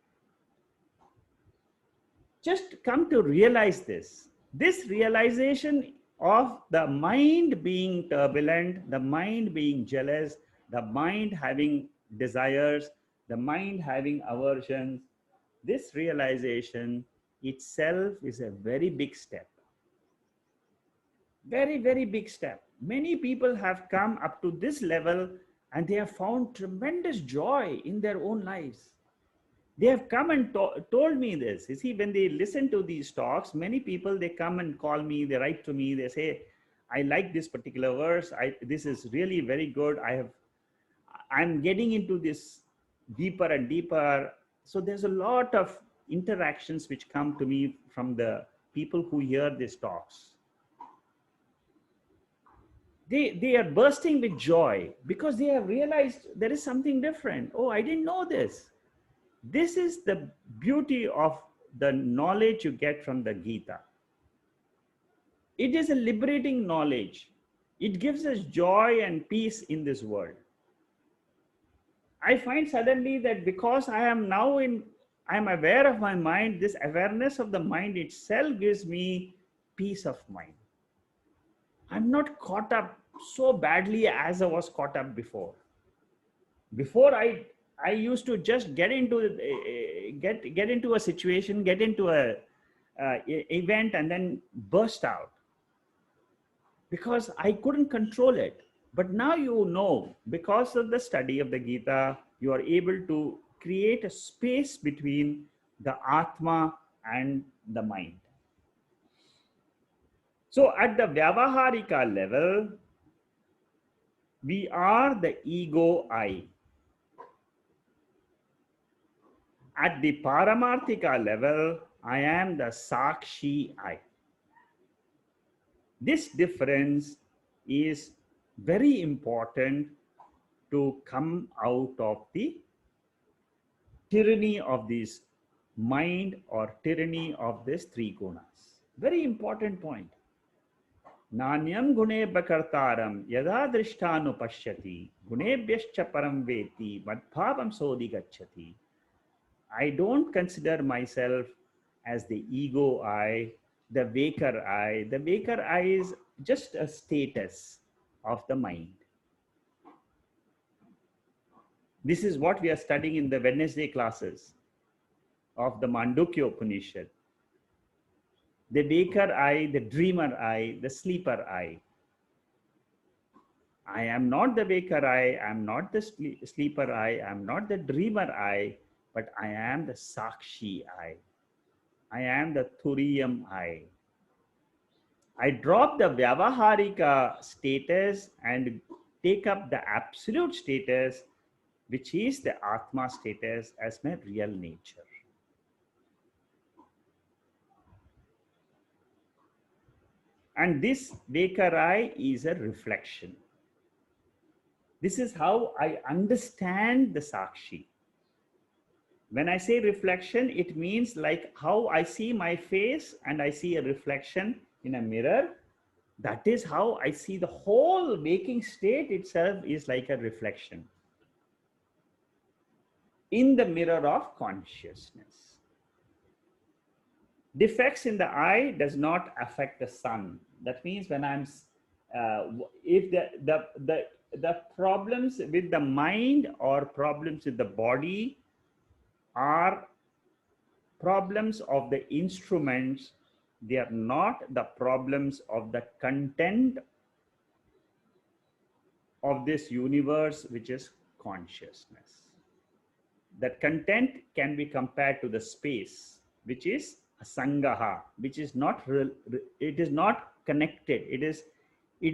[SPEAKER 1] just come to realize this. This realization of the mind being turbulent, the mind being jealous, the mind having desires, the mind having aversions, this realization itself is a very big step. Very, very big step. Many people have come up to this level and they have found tremendous joy in their own lives. They have come and told me this. You see, when they listen to these talks, many people, they come and call me, they write to me, they say, I like this particular verse. This is really very good. I'm getting into this deeper and deeper. So there's a lot of interactions which come to me from the people who hear these talks. They are bursting with joy because they have realized there is something different. Oh, I didn't know this. This is the beauty of the knowledge you get from the Gita. It is a liberating knowledge. It gives us joy and peace in this world. I find suddenly that because I am aware of my mind, this awareness of the mind itself gives me peace of mind. I'm not caught up so badly as I was caught up before. Before I used to just get into a situation, get into a event, and then burst out because I couldn't control it. But now you know, because of the study of the Gita, you are able to create a space between the Atma and the mind. So at the Vyavaharika level, we are the ego I. At the Paramarthika level, I am the Sakshi I. This difference is very important to come out of the tyranny of this mind or tyranny of these three gunas. Very important point. Nanyam gunebhya kartaram yada drishtanu pashyati gunebhyascha param veti madbhavam sodhi gacchati. I don't consider myself as the ego I, the waker I. The waker I is just a status of the mind. This is what we are studying in the Wednesday classes of the Mandukya Upanishad. The waker I, the dreamer I, the sleeper I. I am not the waker I am not the sleeper I am not the dreamer I, but I am the Sakshi I am the Turiyam I. I drop the Vyavaharika status and take up the absolute status, which is the Atma status, as my real nature. And this Vekarai is a reflection. This is how I understand the Sakshi. When I say reflection, it means like how I see my face and I see a reflection in a mirror. That is how I see the whole waking state itself is like a reflection in the mirror of consciousness. Defects in the eye does not affect the sun. That means when I'm, if the problems with the mind or problems with the body are problems of the instruments, they are not the problems of the content of this universe, which is consciousness. That content can be compared to the space, which is a sangaha, which is not real, it is not connected. It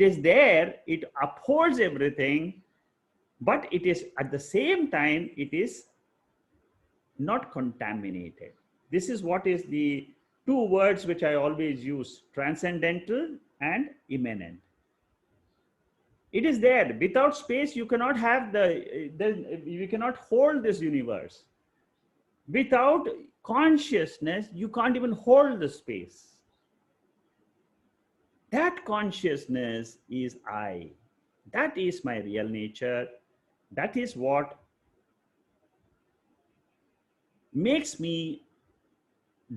[SPEAKER 1] is there, it upholds everything, but it is at the same time, it is not contaminated. This is what is the two words which I always use, transcendental and immanent. It is there. Without space, you cannot have you cannot hold this universe. Without consciousness, you can't even hold the space. That consciousness is I. That is my real nature. That is what makes me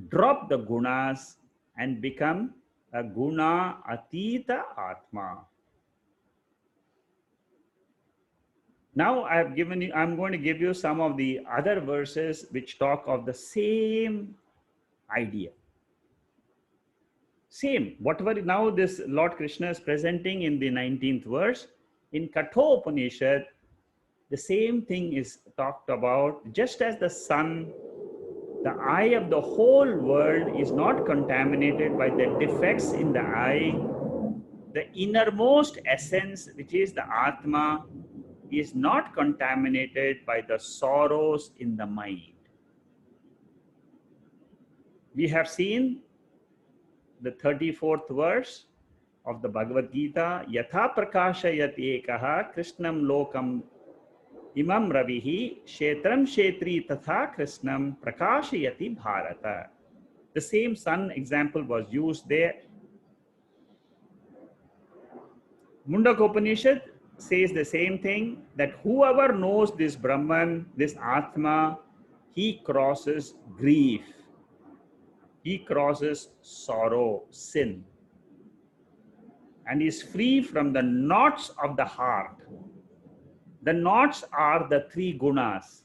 [SPEAKER 1] drop the gunas and become a guna atita Atma. Now I'm going to give you some of the other verses which talk of the same idea. Same, whatever now this Lord Krishna is presenting in the 19th verse, in Katha Upanishad, the same thing is talked about. Just as the sun, the eye of the whole world is not contaminated by the defects in the eye, the innermost essence, which is the Atma, is not contaminated by the sorrows in the mind. We have seen the 34th verse of the Bhagavad Gita, Yatha prakashayat ekaha krishnam lokam imam ravihi kshetram kshetri tatha krishnam prakashayati bharata. The same sun example was used there. Mundaka Upanishad says the same thing, that whoever knows this Brahman, this Atma, he crosses grief, he crosses sorrow, sin, and is free from the knots of the heart. The knots are the three gunas.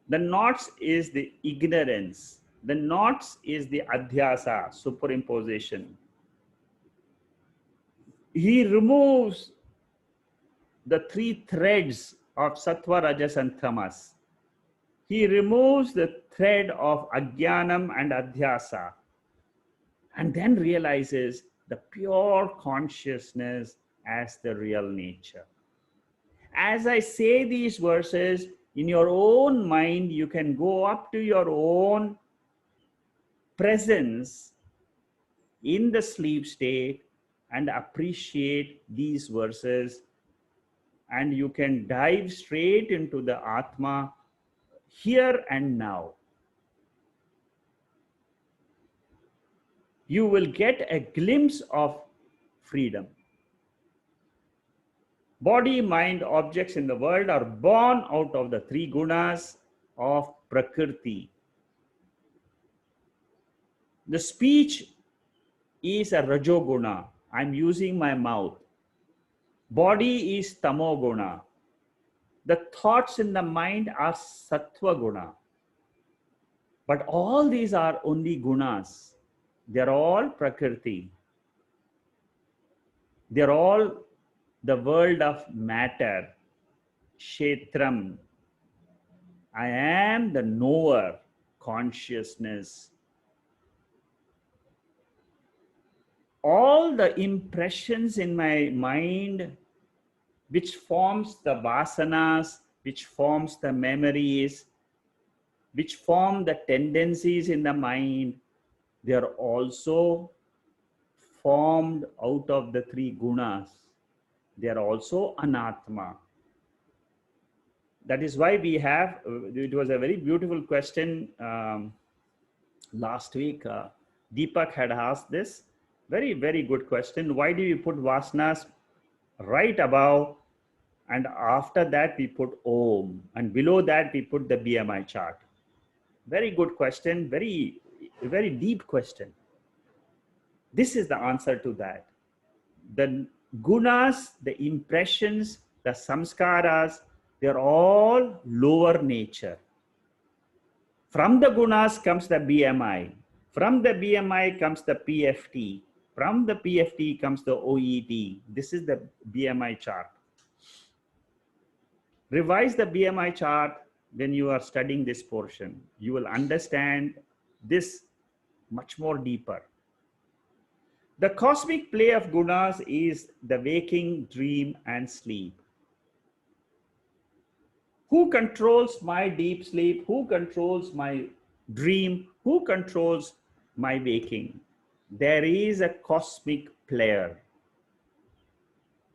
[SPEAKER 1] The knots is the ignorance. The knots is the adhyasa, superimposition. He removes the three threads of sattva, rajas, and tamas. He removes the thread of agnanam and adhyasa, and then realizes the pure consciousness as the real nature. As I say these verses, in your own mind, you can go up to your own presence in the sleep state and appreciate these verses, and you can dive straight into the Atma here and now. You will get a glimpse of freedom. Body, mind, objects in the world are born out of the three gunas of prakrti. The speech is a rajoguna. I'm using my mouth. Body is tamoguna. The thoughts in the mind are sattva guna. But all these are only gunas. They're all prakrti. They're all the world of matter, kshetram. I am the knower, consciousness. All the impressions in my mind, which forms the vasanas, which forms the memories, which form the tendencies in the mind, they are also formed out of the three gunas. They are also anatma. That is why we have, it was a very beautiful question last week. Deepak had asked this. Very, very good question. Why do you put vasanas right above, and after that we put Om, and below that we put the BMI chart? Very good question. Very, very deep question. This is the answer to that. The gunas, the impressions, the samskaras, they're all lower nature. From the gunas comes the BMI. From the BMI comes the PFT. From the PFT comes the OET. This is the BMI chart. Revise the BMI chart when you are studying this portion. You will understand this much more deeper. The cosmic play of gunas is the waking, dream, and sleep. Who controls my deep sleep? Who controls my dream? Who controls my waking? There is a cosmic player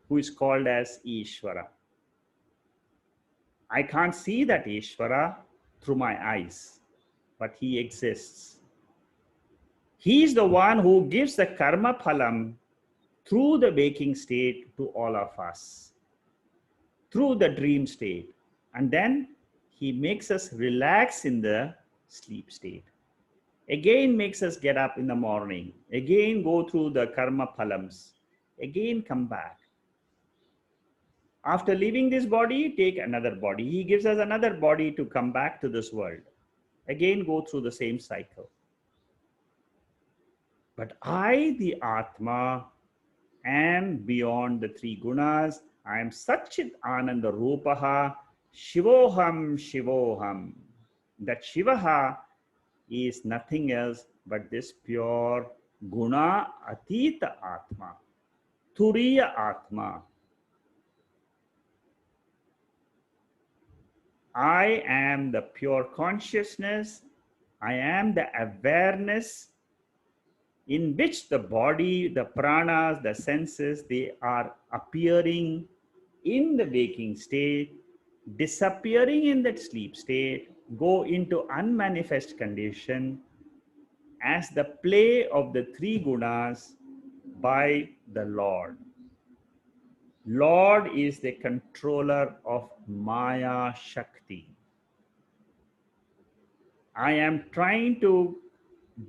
[SPEAKER 1] who is called as Ishvara. I can't see that Ishvara through my eyes, but he exists. He is the one who gives the karma phalam through the waking state to all of us, through the dream state. And then he makes us relax in the sleep state. again makes us get up in the morning, again go through the karma phalams, again come back. After leaving this body, take another body. He gives us another body to come back to this world. Again, go through the same cycle. But I, the Atma, am beyond the three gunas. I am Satchit Ananda Rupaha, Shivoham Shivoham. That Shivaha is nothing else but this pure guna atita Atma, Turiya Atma. I am the pure consciousness. I am the awareness in which the body, the pranas, the senses, they are appearing in the waking state, disappearing in that sleep state, go into unmanifest condition as the play of the three gunas by the Lord. Lord is the controller of Maya Shakti. I am trying to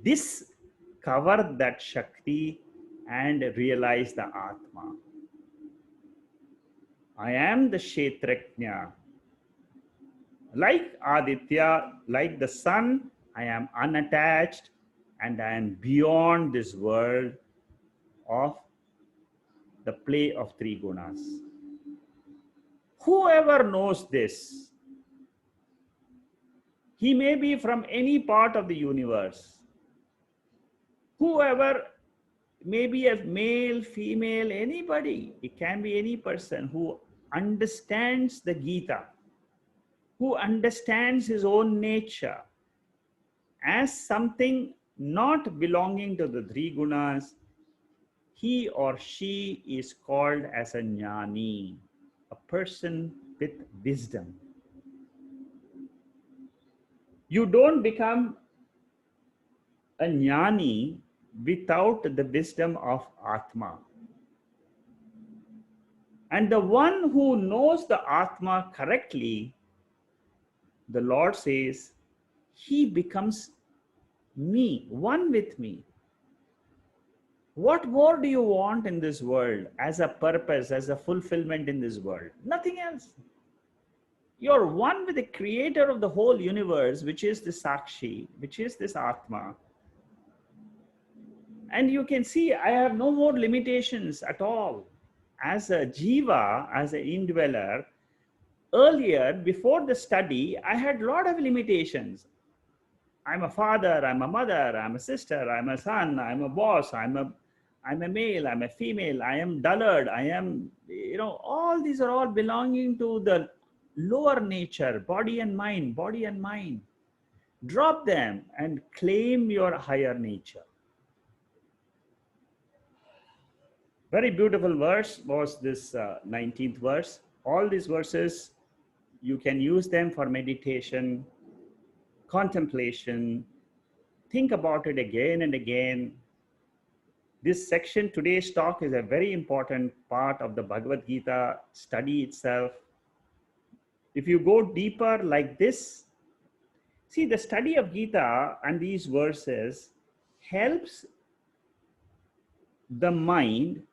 [SPEAKER 1] discover that Shakti and realize the Atma. I am the Kshetrajna. Like Aditya, like the sun, I am unattached and I am beyond this world of the play of three gunas. Whoever knows this, he may be from any part of the universe. Whoever, maybe a male, female, anybody, it can be any person who understands the Gita, who understands his own nature as something not belonging to the three gunas, he or she is called as a jnani, a person with wisdom. You don't become a jnani without the wisdom of Atma. And the one who knows the Atma correctly, the Lord says, he becomes me, one with me. What more do you want in this world as a purpose, as a fulfillment in this world? Nothing else. You're one with the creator of the whole universe, which is the Sakshi, which is this Atma. And you can see, I have no more limitations at all. As a jiva, as an indweller, earlier, before the study, I had a lot of limitations. I'm a father, I'm a mother, I'm a sister, I'm a son, I'm a boss, I'm a male, I'm a female, I am dullard, I am, all these are all belonging to the lower nature, body and mind, body and mind. Drop them and claim your higher nature. Very beautiful verse was this 19th verse. All these verses, you can use them for meditation, contemplation. Think about it again and again. This section, today's talk, is a very important part of the Bhagavad Gita study itself. If you go deeper like this, see, the study of Gita and these verses helps the mind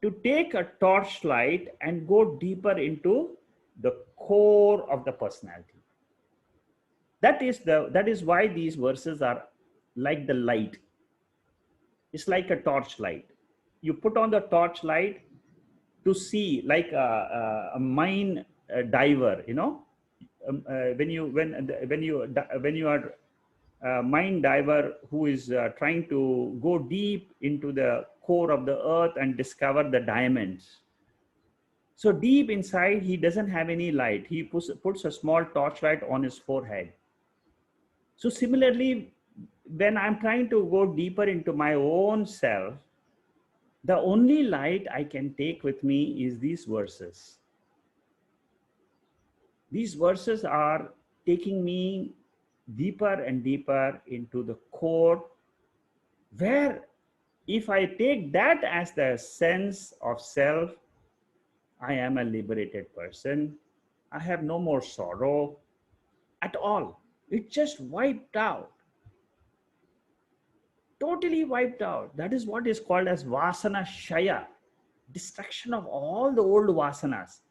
[SPEAKER 1] to take a torchlight and go deeper into the core of the personality. That is why these verses are like the light. It's like a torchlight. You put on the torchlight to see, like a mine diver. When you are a mine diver who is trying to go deep into the core of the earth and discover the diamonds. So deep inside, he doesn't have any light. He puts a small torchlight on his forehead. So similarly, when I'm trying to go deeper into my own self, the only light I can take with me is these verses. These verses are taking me deeper and deeper into the core, where if I take that as the sense of self, I am a liberated person. I have no more sorrow at all. It just wiped out, totally wiped out. That is what is called as vasana shaya, destruction of all the old vasanas.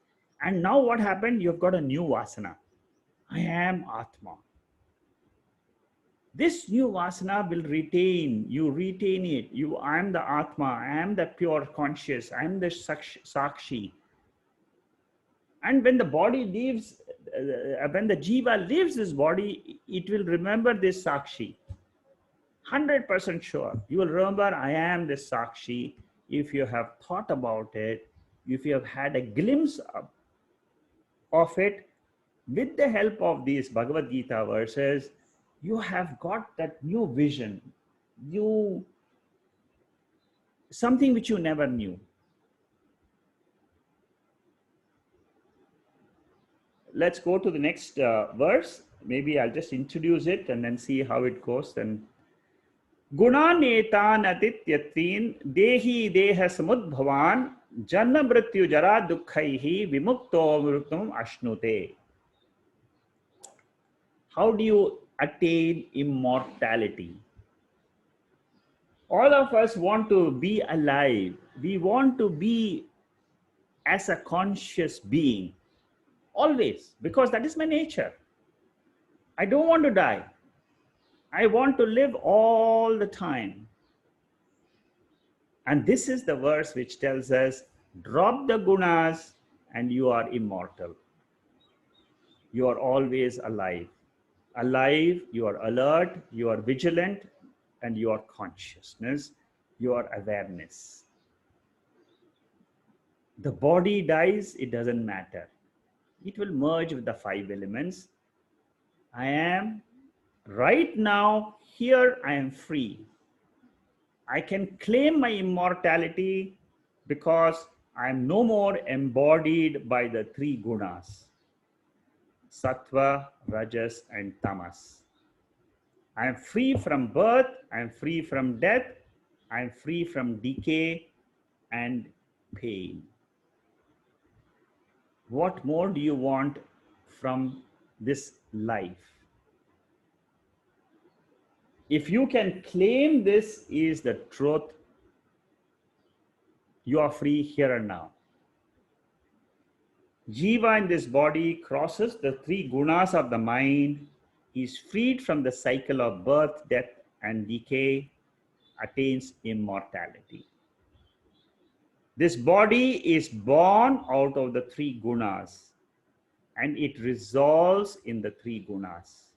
[SPEAKER 1] And now what happened? You've got a new vasana. I am Atma. This new vasana will retain, you retain it. I am the Atma, I am the pure conscious, I am the Sakshi. And when the body leaves, when the jiva leaves this body, it will remember this Sakshi. 100% sure. You will remember, I am this Sakshi. If you have thought about it, if you have had a glimpse of it, with the help of these Bhagavad Gita verses, you have got that new vision, something which you never knew. Let's go to the next verse. Maybe I'll just introduce it and then see how it goes. Then gunanetan atityatin dehi deha samudbhavan janna mrityu jara dukkaihi vimukto mritum ashnute. How do you attain immortality? All of us want to be alive. We want to be as a conscious being always, because that is my nature. I don't want to die. I want to live all the time. And this is the verse which tells us, drop the gunas and you are immortal. You are always alive. Alive, you are alert, you are vigilant, and your consciousness, your awareness. The body dies, it doesn't matter. It will merge with the 5 elements. I am right now, here I am free. I can claim my immortality because I am no more embodied by the 3 gunas, sattva, rajas, and tamas. I am free from birth, I am free from death, I am free from decay and pain. What more do you want from this life? If you can claim this is the truth, you are free here and now. Jiva in this body crosses the 3 gunas of the mind, is freed from the cycle of birth, death, and decay, attains immortality. This body is born out of the 3 gunas and it resolves in the 3 gunas.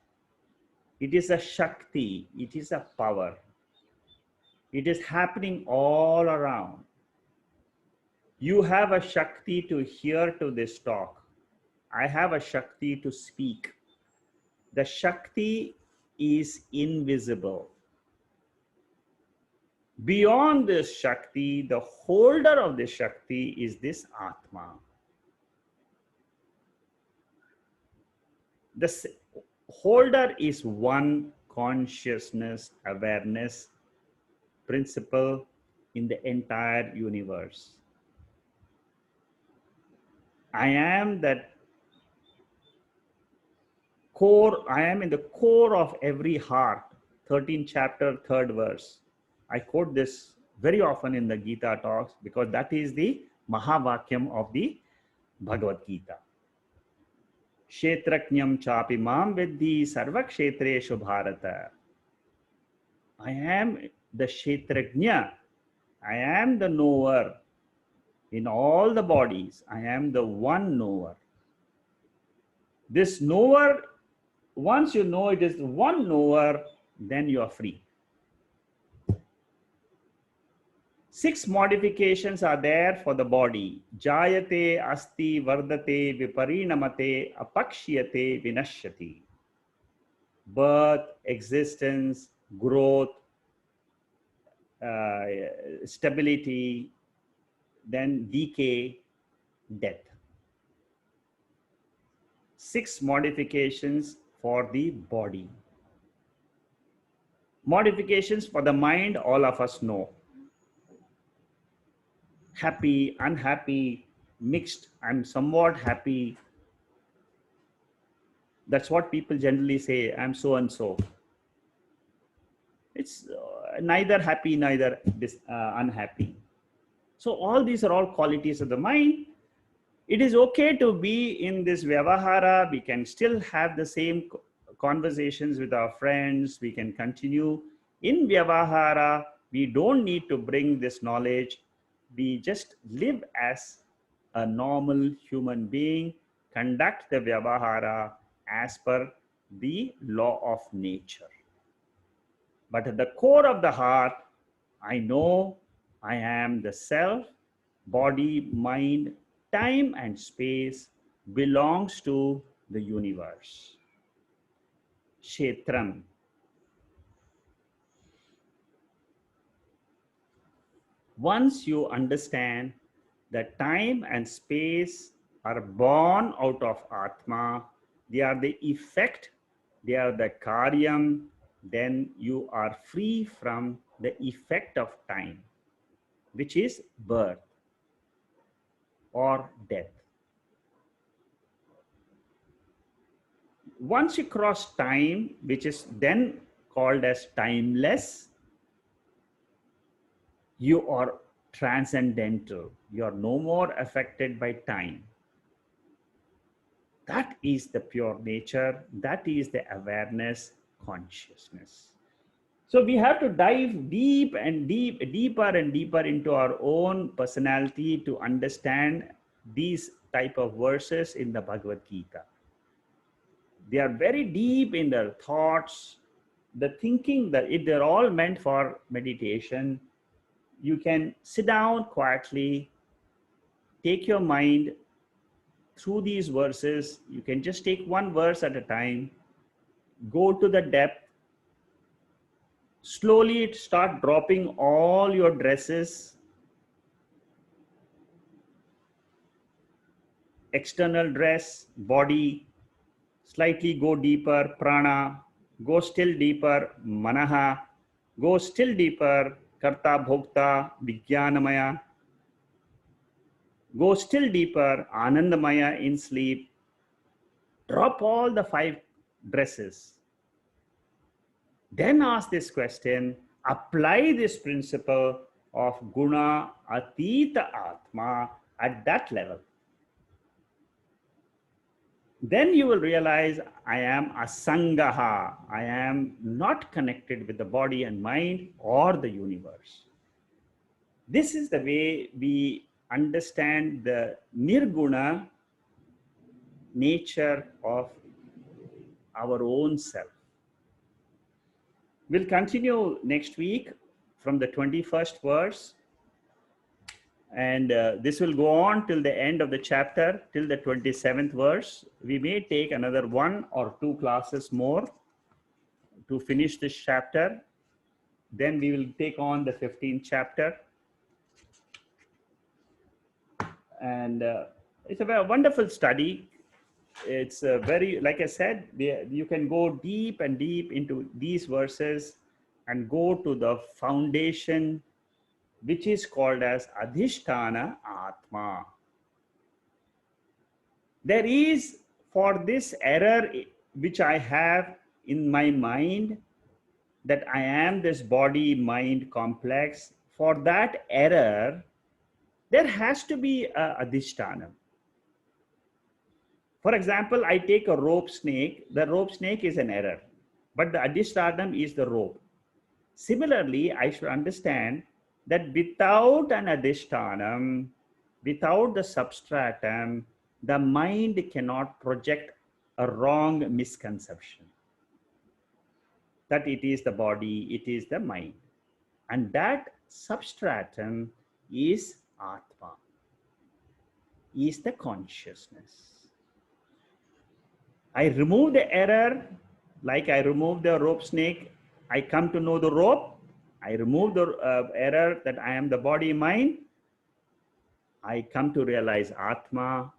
[SPEAKER 1] It is a Shakti, it is a power. It is happening all around. You have a Shakti to hear to this talk. I have a Shakti to speak. The Shakti is invisible. Beyond this Shakti, the holder of this Shakti is this Atma. The holder is one consciousness, awareness, principle in the entire universe. I am that core, I am in the core of every heart. 13th chapter, 3rd verse. I quote this very often in the Gita talks because that is the mahavakyam of the Bhagavad Gita. Kshetrajnam chapi mam vidhi sarva kshetreshu bharata. I am the Kshetrajna. I am the knower in all the bodies. I am the one knower. This knower, once you know it is one knower, then you are free. 6 modifications are there for the body. Jayate, asti, vardate, viparinamate, apakshyate, vinashyati. Birth, existence, growth, stability, then decay, death. 6 modifications for the body. Modifications for the mind, all of us know. Happy, unhappy, mixed, I'm somewhat happy. That's what people generally say, I'm so and so. It's neither happy, neither unhappy. So all these are all qualities of the mind. It is okay to be in this vyavahara. We can still have the same conversations with our friends. We can continue in vyavahara. We don't need to bring this knowledge. We just live as a normal human being, conduct the vyavahara as per the law of nature. But at the core of the heart, I know I am the self, body, mind, time, and space belongs to the universe. Kshetram. Once you understand that time and space are born out of Atma, they are the effect, they are the karyam, then you are free from the effect of time, which is birth or death. Once you cross time, which is then called as timeless, you are transcendental. You are no more affected by time. That is the pure nature. That is the awareness, consciousness. So we have to dive deeper and deeper into our own personality to understand these type of verses in the Bhagavad Gita. They are very deep in their thoughts, the thinking, that if they're all meant for meditation. You can sit down quietly, take your mind through these verses. You can just take one verse at a time, go to the depth, slowly start dropping all your dresses, external dress, body, slightly go deeper, prana, go still deeper, manaha, go still deeper, karta, bhokta, vijnanamaya, go still deeper, anandamaya in sleep. Drop all the 5 dresses. Then ask this question, apply this principle of guna atita atma at that level. Then you will realize I am asangaha. I am not connected with the body and mind or the universe. This is the way we understand the nirguna nature of our own self. We'll continue next week from the 21st verse, and this will go on till the end of the chapter, till the 27th verse. We may take another 1 or 2 classes more to finish this chapter. Then we will take on the 15th chapter. And it's a very wonderful study. It's very, like I said, you can go deep and deep into these verses and go to the foundation, which is called as adhisthana atma. There is, for this error which I have in my mind, that I am this body mind complex, for that error there has to be a adhisthana. For example, I take a rope snake. The rope snake is an error, but the adhisthana is the rope. Similarly, I should understand that without an adhisthana, without the substratum, the mind cannot project a wrong misconception that it is the body, it is the mind. And that substratum is Atma, is the consciousness. I remove the error, like I remove the rope snake, I come to know the rope. I remove the error that I am the body mind. I come to realize Atma.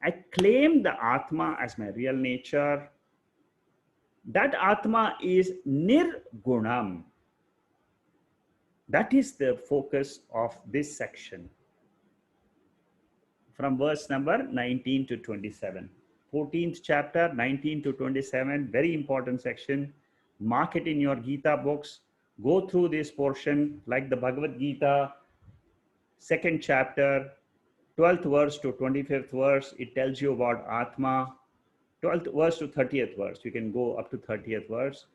[SPEAKER 1] I claim the Atma as my real nature. That Atma is nirgunam. That is the focus of this section from verse number 19 to 27. 14th chapter, 19 to 27, very important section. Mark it in your Gita books. Go through this portion like the Bhagavad Gita, second chapter, 12th verse to 25th verse. It tells you about Atma. 12th verse to 30th verse. You can go up to 30th verse.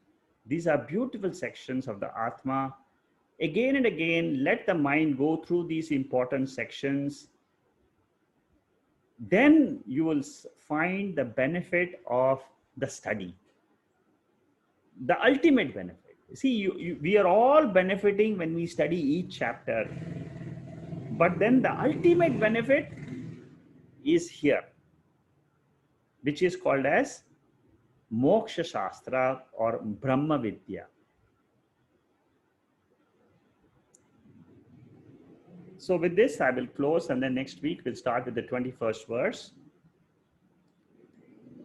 [SPEAKER 1] These are beautiful sections of the Atma. Again and again, let the mind go through these important sections. Then you will find the benefit of the study, the ultimate benefit. See, we are all benefiting when we study each chapter, but then the ultimate benefit is here, which is called as moksha sastra or brahmavidya. So with this, I will close, and then next week we'll start with the 21st verse.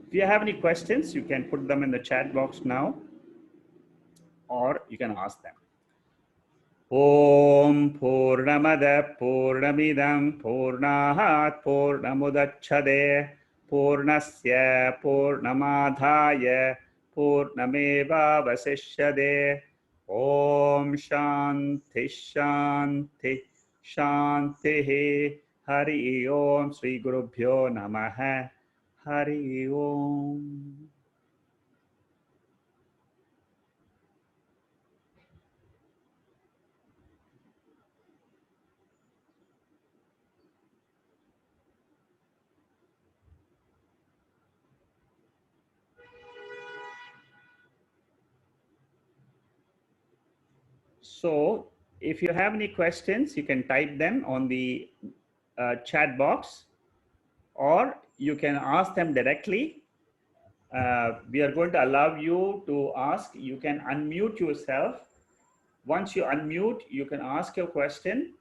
[SPEAKER 1] If you have any questions, you can put them in the chat box now, or you can ask them. Om Purnamada Purnamidam Purnahat Purnamudachade Purnasya Purnamadhaya Purnameva Vasishyade. Om Shanti Shanti Shanti. Hari Om. Sri Gurubhyo Namaha. Hari Om. So if you have any questions, you can type them on the chat box, or you can ask them directly. We are going to allow you to ask. You can unmute yourself. Once you unmute, you can ask your question,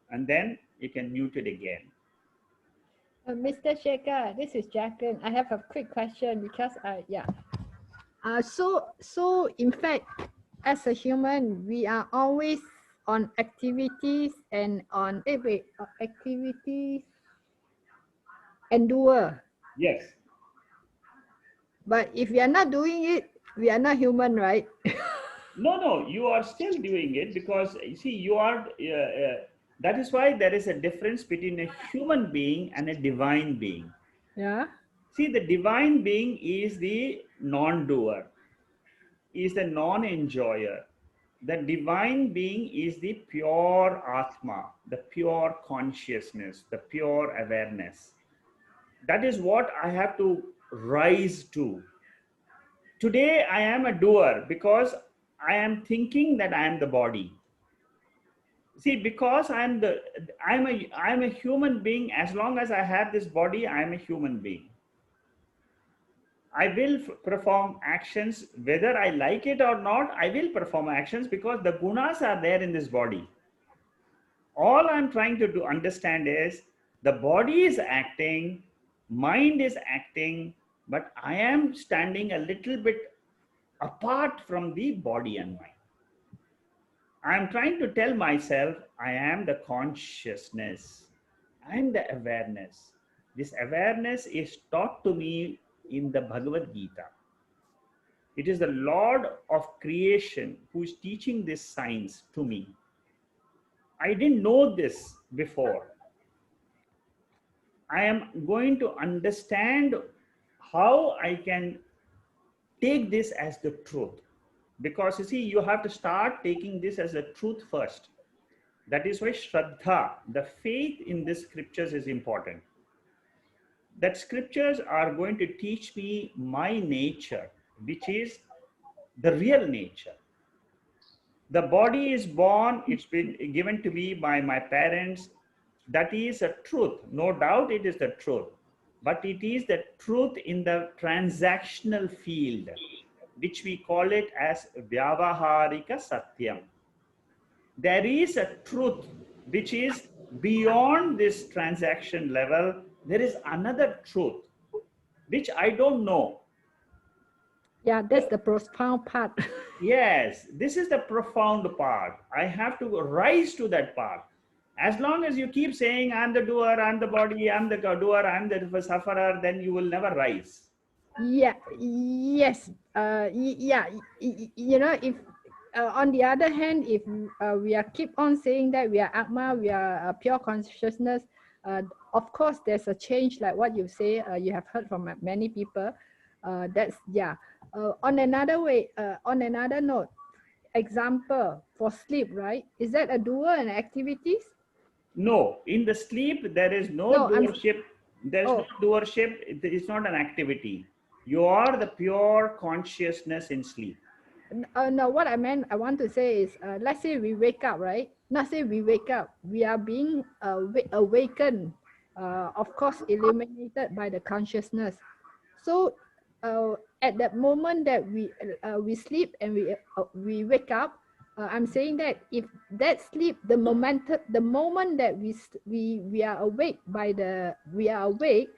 [SPEAKER 1] and then you can mute it again.
[SPEAKER 2] Mr. Shekhar, this is Jacqueline. I have a quick question because so in fact, as a human, we are always on activities and on activities endure.
[SPEAKER 1] Yes.
[SPEAKER 2] But if we are not doing it, we are not human, right?
[SPEAKER 1] No, you are still doing it, because you see, you are. That is why there is a difference between a human being and a divine being.
[SPEAKER 2] Yeah.
[SPEAKER 1] See, the divine being is the non-doer, is the non-enjoyer. The divine being is the pure Atma, the pure consciousness, the pure awareness. That is what I have to rise to. Today I am a doer because I am thinking that I am the body. See, because I'm a human being. As long as I have this body, I am a human being. I will perform actions, whether I like it or not. I will perform actions because the gunas are there in this body. All I'm trying to do understand is the body is acting, mind is acting, but I am standing a little bit apart from the body and mind. I'm trying to tell myself I am the consciousness, I am the awareness. This awareness is taught to me in the Bhagavad Gita. It is the Lord of creation who is teaching this science to me. I didn't know this before. I am going to understand how I can take this as the truth. Because you see, you have to start taking this as a truth first. That is why Shraddha, the faith in the scriptures, is important. That scriptures are going to teach me my nature, which is the real nature. The body is born, it's been given to me by my parents. That is a truth. No doubt it is the truth. But it is the truth in the transactional field, which we call it as vyavaharika satyam. There is a truth which is beyond this transaction level. There is another truth which I don't know.
[SPEAKER 2] Yeah, that's the profound part.
[SPEAKER 1] Yes, this is the profound part. I have to rise to that part. As long as you keep saying, I'm the doer, I'm the body, I'm the doer, I'm the sufferer, then you will never rise.
[SPEAKER 2] Yeah, yes. Yeah, you know, if on the other hand, if we are keep on saying that we are Atma, we are pure consciousness, of course, there's a change like what you say, you have heard from many people. That's, yeah. On another note, example, for sleep, right? Is that a doer and activities?
[SPEAKER 1] No, in the sleep, there is no
[SPEAKER 2] No, I'm,
[SPEAKER 1] doership. There is no
[SPEAKER 2] oh,
[SPEAKER 1] doership. It's not an activity. You are the pure consciousness in sleep.
[SPEAKER 2] no, what I want to say is, let's say we wake up, right? Not say we wake up, we are being awakened, of course, illuminated by the consciousness. So, at that moment that we sleep and we wake up, I'm saying that if that sleep, the moment that we are awake we are awake,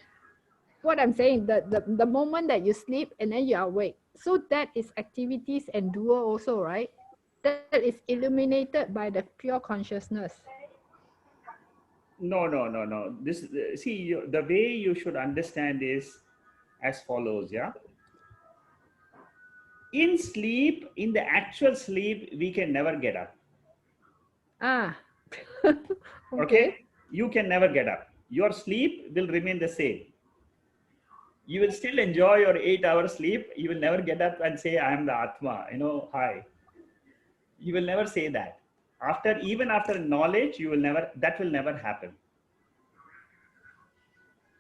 [SPEAKER 2] what I'm saying, the moment that you sleep and then you are awake. So that is activities and doer also, right? That is illuminated by the pure consciousness.
[SPEAKER 1] No, no, no, no. This see the way you should understand is as follows. Yeah, in sleep, in the actual sleep, we can never get up.
[SPEAKER 2] Ah,
[SPEAKER 1] Okay,
[SPEAKER 2] okay.
[SPEAKER 1] you can never get up. Your sleep will remain the same. You will still enjoy your 8 hour sleep. You will never get up and say, I am the Atma, hi. You will never say that. Even after knowledge, that will never happen.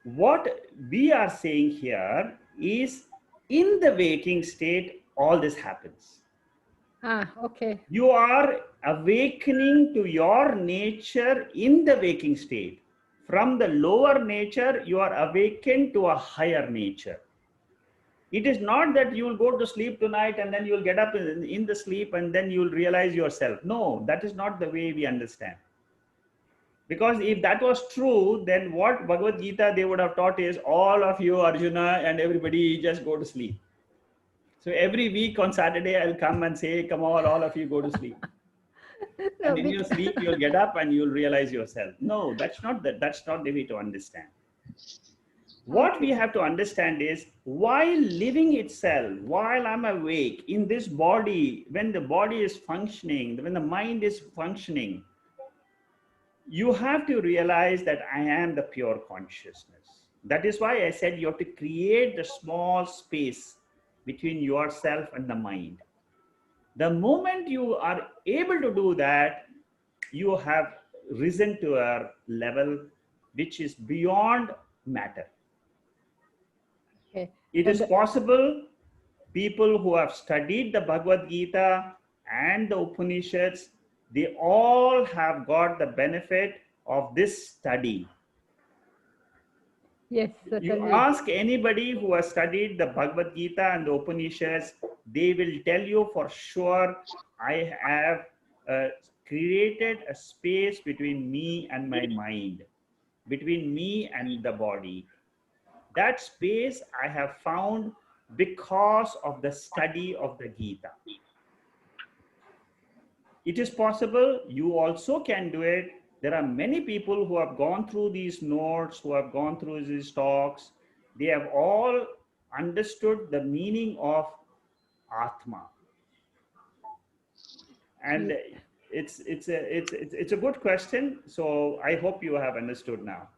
[SPEAKER 1] What we are saying here is in the waking state, all this happens.
[SPEAKER 2] Ah, okay.
[SPEAKER 1] You are awakening to your nature in the waking state. From the lower nature, you are awakened to a higher nature. It is not that you will go to sleep tonight and then you will get up in the sleep and then you will realize yourself. No, that is not the way we understand. Because if that was true, then what Bhagavad Gita they would have taught is all of you, Arjuna, and everybody just go to sleep. So every week on Saturday, I'll come and say, come on, all of you go to sleep.
[SPEAKER 2] No,
[SPEAKER 1] And in your sleep, you'll get up and you'll realize yourself. No, that's not the way to understand. What we
[SPEAKER 2] okay.
[SPEAKER 1] have to understand is while living itself, while I'm awake in this body, when the body is functioning, when the mind is functioning, you have to realize that I am the pure consciousness. That is why I said you have to create the small space between yourself and the mind. The moment you are able to do that, you have risen to a level which is beyond matter.
[SPEAKER 2] Okay.
[SPEAKER 1] It is possible people who have studied the Bhagavad Gita and the Upanishads, they all have got the benefit of this study.
[SPEAKER 2] Yes,
[SPEAKER 1] You
[SPEAKER 2] certainly.
[SPEAKER 1] ask anybody who has studied the Bhagavad Gita and the Upanishads, they will tell you for sure, I have created a space between me and my mind, between me and the body. That space I have found because of the study of the Gita. It is possible you also can do it. There are many people who have gone through these notes, who have gone through these talks. They have all understood the meaning of Atma. And it's a good question. So I hope you have understood now.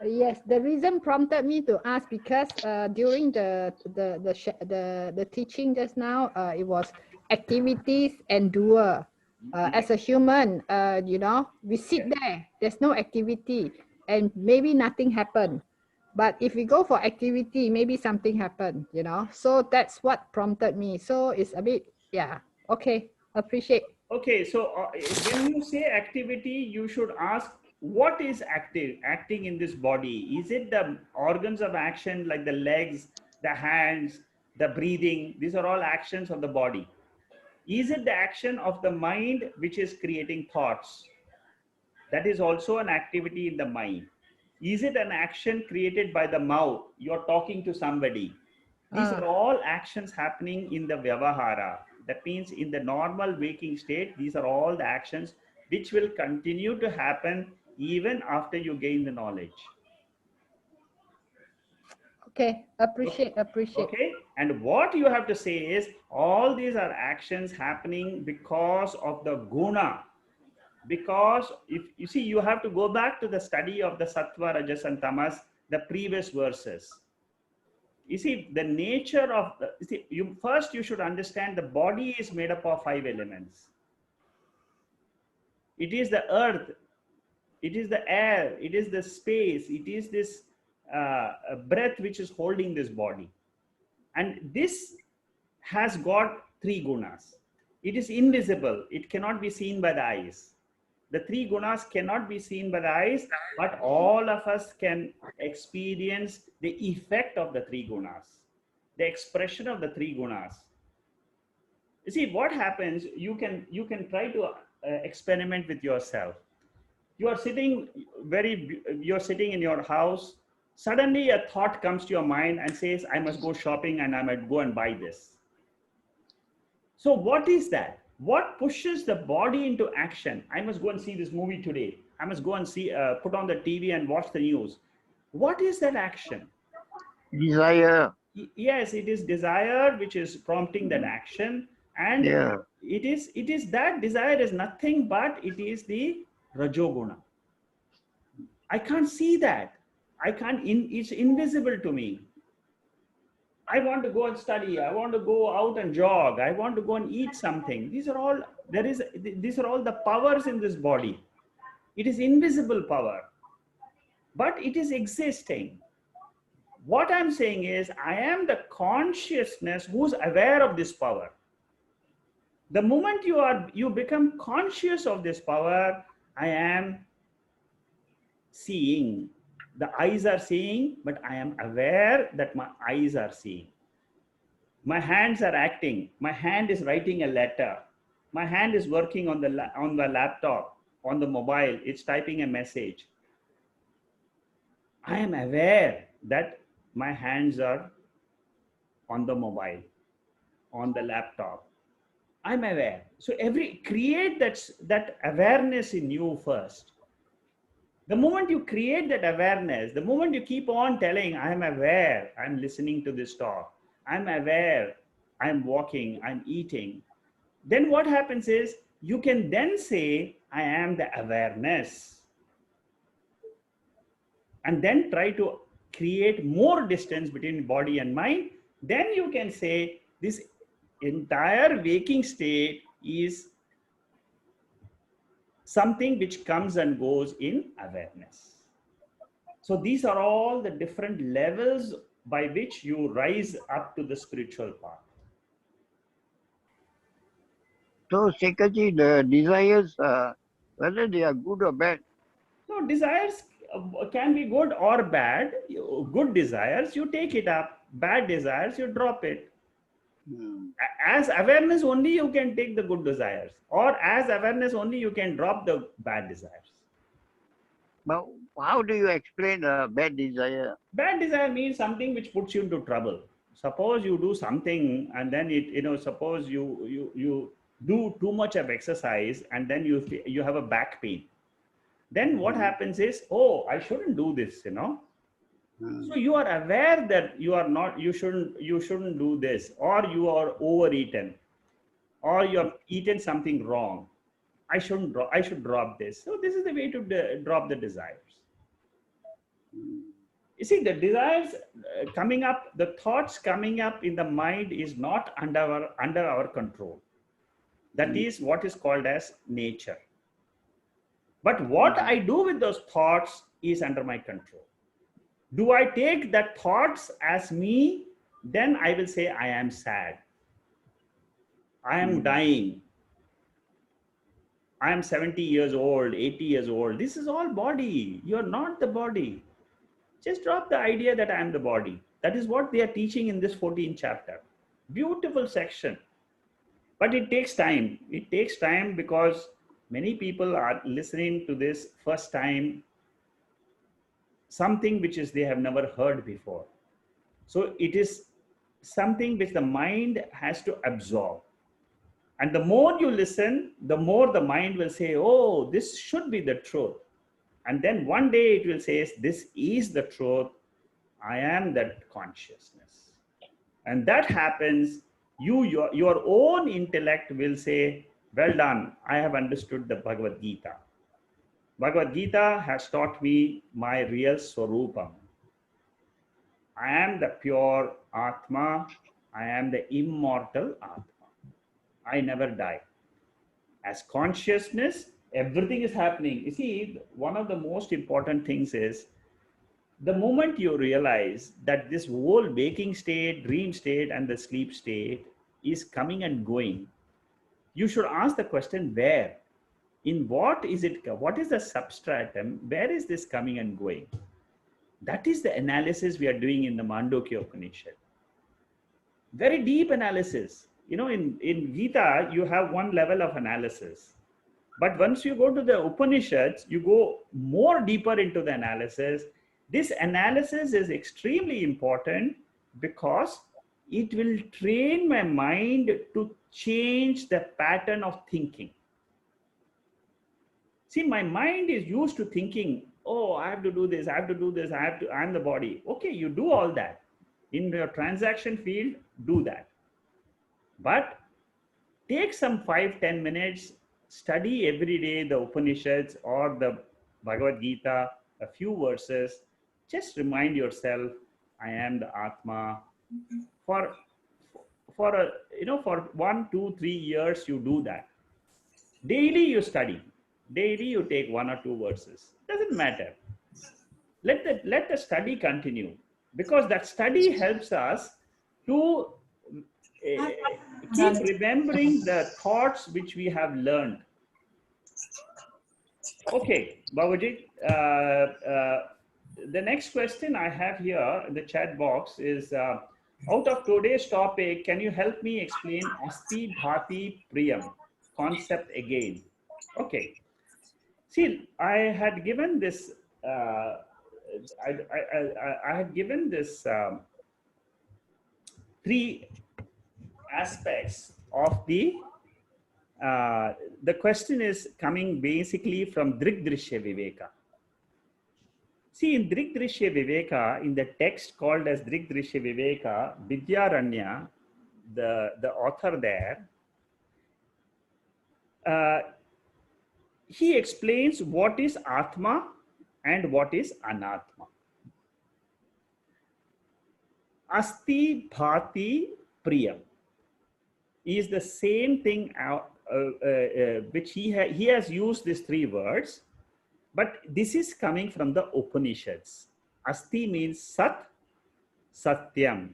[SPEAKER 2] Yes, the reason prompted me to ask because during the teaching just now, it was activities and doer.
[SPEAKER 1] Yeah,
[SPEAKER 2] As a human, we sit
[SPEAKER 1] yeah.
[SPEAKER 2] there. There's no activity, and maybe nothing happened. But if we go for activity, maybe something happened. So that's what prompted me. So it's a bit, yeah. Okay, appreciate.
[SPEAKER 1] Okay, so when you say activity, you should ask what is acting in this body? Is it the organs of action like the legs, the hands, the breathing? These are all actions of the body. Is it the action of the mind which is creating thoughts? That is also an activity in the mind. Is it an action created by the mouth? You're talking to somebody. These are all actions happening in the vyavahara. That means in the normal waking state, these are all the actions which will continue to happen even after you gain the knowledge.
[SPEAKER 2] Okay, appreciate.
[SPEAKER 1] Okay, and what you have to say is all these are actions happening because of the guna. Because if you see, you have to go back to the study of the sattva, rajas, and tamas, the previous verses. You see, the nature of the, you see, you should understand the body is made up of 5 elements. It is the earth, it is the air, it is the space, it is this breath which is holding this body. And this has got 3 gunas. It is invisible, it cannot be seen by the eyes. The 3 gunas cannot be seen by the eyes, but all of us can experience the effect of the 3 gunas, the expression of the 3 gunas. You see, what happens, you can try to experiment with yourself. You're sitting in your house. Suddenly a thought comes to your mind and says, I must go shopping and I might go and buy this. So what is that? What pushes the body into action? I must go and see this movie today. I must go and put on the TV and watch the news. What is that action?
[SPEAKER 3] Desire.
[SPEAKER 1] Yes, it is desire which is prompting that action. And it is that desire is nothing but it is the rajoguna. I can't see that. It's invisible to me. I want to go and study. I want to go out and jog. I want to go and eat something. These are all the powers in this body. It is invisible power, but it is existing. What I'm saying is I am the consciousness who's aware of this power. The moment you become conscious of this power, I am seeing. The eyes are seeing, but I am aware that my eyes are seeing. My hands are acting. My hand is writing a letter. My hand is working on the laptop, on the mobile. It's typing a message. I am aware that my hands are on the mobile, on the laptop. I'm aware. So create that awareness in you first. The moment you create that awareness, the moment you keep on telling, I'm aware, I'm listening to this talk, I'm aware, I'm walking, I'm eating, then what happens is you can then say, I am the awareness. And then try to create more distance between body and mind. Then you can say, this entire waking state is something which comes and goes in awareness. So these are all the different levels by which you rise up to the spiritual path.
[SPEAKER 3] So, Sekaji, the desires, whether they are good or bad?
[SPEAKER 1] So desires can be good or bad. Good desires, you take it up. Bad desires, you drop it. As awareness only you can take the good desires, or as awareness only you can drop the bad desires.
[SPEAKER 3] But how do you explain a bad desire?
[SPEAKER 1] Bad desire means something which puts you into trouble. Suppose you do something and then suppose you do too much of exercise and then you have a back pain. Then what happens is, oh, I shouldn't do this, So you are aware that you shouldn't do this, or you are overeaten, or you have eaten something wrong. I should drop this. So this is the way to drop the desires. You see, the desires coming up, the thoughts coming up in the mind is not under our control. That is what is called as nature. But what I do with those thoughts is under my control. Do I take that thoughts as me? Then I will say, I am sad. I am dying. I am 70 years old, 80 years old. This is all body. You are not the body. Just drop the idea that I am the body. That is what they are teaching in this 14th chapter. Beautiful section. But it takes time. It takes time because many people are listening to this first time, something which they have never heard before. So it is something which the mind has to absorb. And the more you listen, the more the mind will say, oh, this should be the truth. And then one day it will say, this is the truth. I am that consciousness. And that happens, your own intellect will say, well done, I have understood the Bhagavad Gita. Bhagavad Gita has taught me my real swarupam. I am the pure Atma. I am the immortal Atma. I never die. As consciousness, everything is happening. You see, one of the most important things is the moment you realize that this whole waking state, dream state, and the sleep state is coming and going, you should ask the question, where? In what is it? What is the substratum? Where is this coming and going? That is the analysis we are doing in the Mandukya Upanishad. Very deep analysis. You know, in Gita, you have one level of analysis. But once you go to the Upanishads, you go more deeper into the analysis. This analysis is extremely important because it will train my mind to change the pattern of thinking. See, my mind is used to thinking, oh, I have to do this, I have to do this, I'm the body. Okay, you do all that. In your transaction field, do that. But take some 5-10 minutes, study every day the Upanishads or the Bhagavad Gita, a few verses. Just remind yourself, I am the Atma. For 1, 2, 3 years, you do that. Daily you study. Daily you take 1 or 2 verses. Doesn't matter. Let the study continue, because that study helps us to keep remembering the thoughts which we have learned. Okay, Babaji, the next question I have here in the chat box is, out of today's topic, can you help me explain Asti Bhati Priyam concept again? Okay. See, I had given this, I had given this 3 aspects of the question is coming basically from Drigdrishya Viveka. See, in Drigdrishya Viveka, in the text called as Drigdrishya Viveka, Vidyaranya, the author there, he explains what is Atma and what is Anatma. Asti Bhati Priyam is the same thing which he has used these 3 words, but this is coming from the Upanishads. Asti means Sat, Satyam.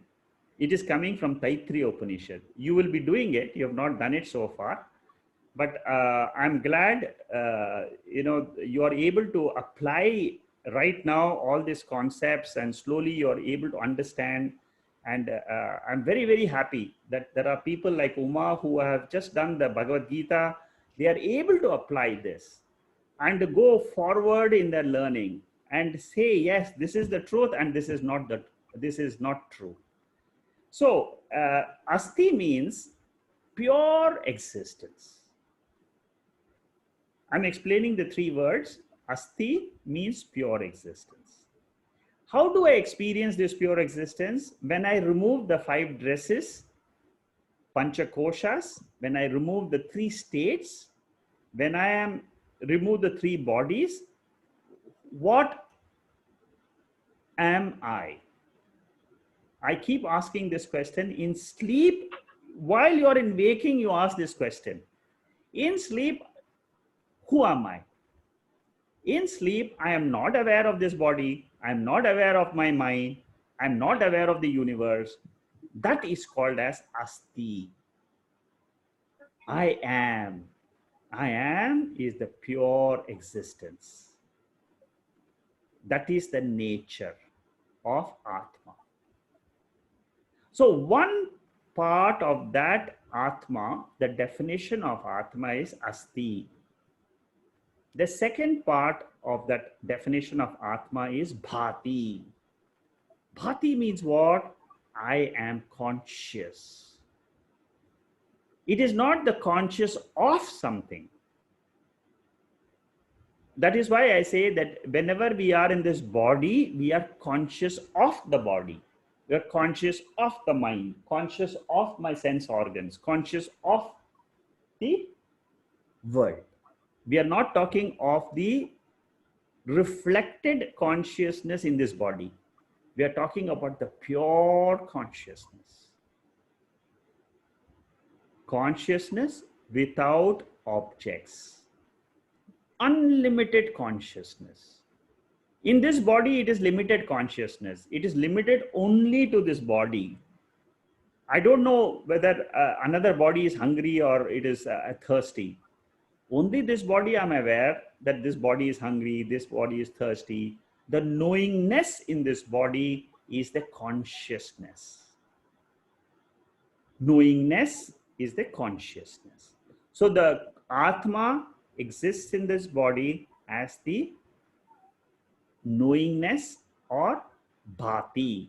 [SPEAKER 1] It is coming from Taittiriya Upanishad. You will be doing it. You have not done it so far. But I'm glad, you are able to apply right now all these concepts, and slowly you are able to understand. And I'm very, very happy that there are people like Uma who have just done the Bhagavad Gita. They are able to apply this and go forward in their learning and say, yes, this is the truth and this is not true. So Asti means pure existence. I'm explaining the 3 words. Asti means pure existence. How do I experience this pure existence? When I remove the 5 dresses, panchakoshas, when I remove the 3 states, when I remove the 3 bodies, what am I? I keep asking this question. In sleep, while you're in waking, you ask this question. In sleep, who am I? In sleep, I am not aware of this body. I am not aware of my mind. I am not aware of the universe. That is called as Asti. I am. I am is the pure existence. That is the nature of Atma. So one part of that Atma, the definition of Atma is Asti. The second part of that definition of Atma is Bhati. Bhati means what? I am conscious. It is not the conscious of something. That is why I say that whenever we are in this body, we are conscious of the body. We are conscious of the mind, conscious of my sense organs, conscious of the world. We are not talking of the reflected consciousness in this body. We are talking about the pure consciousness. Consciousness without objects. Unlimited consciousness. In this body, it is limited consciousness. It is limited only to this body. I don't know whether another body is hungry or it is thirsty. Only this body I'm aware that this body is hungry, this body is thirsty. The knowingness in this body is the consciousness. Knowingness is the consciousness. So the Atma exists in this body as the knowingness or bhati.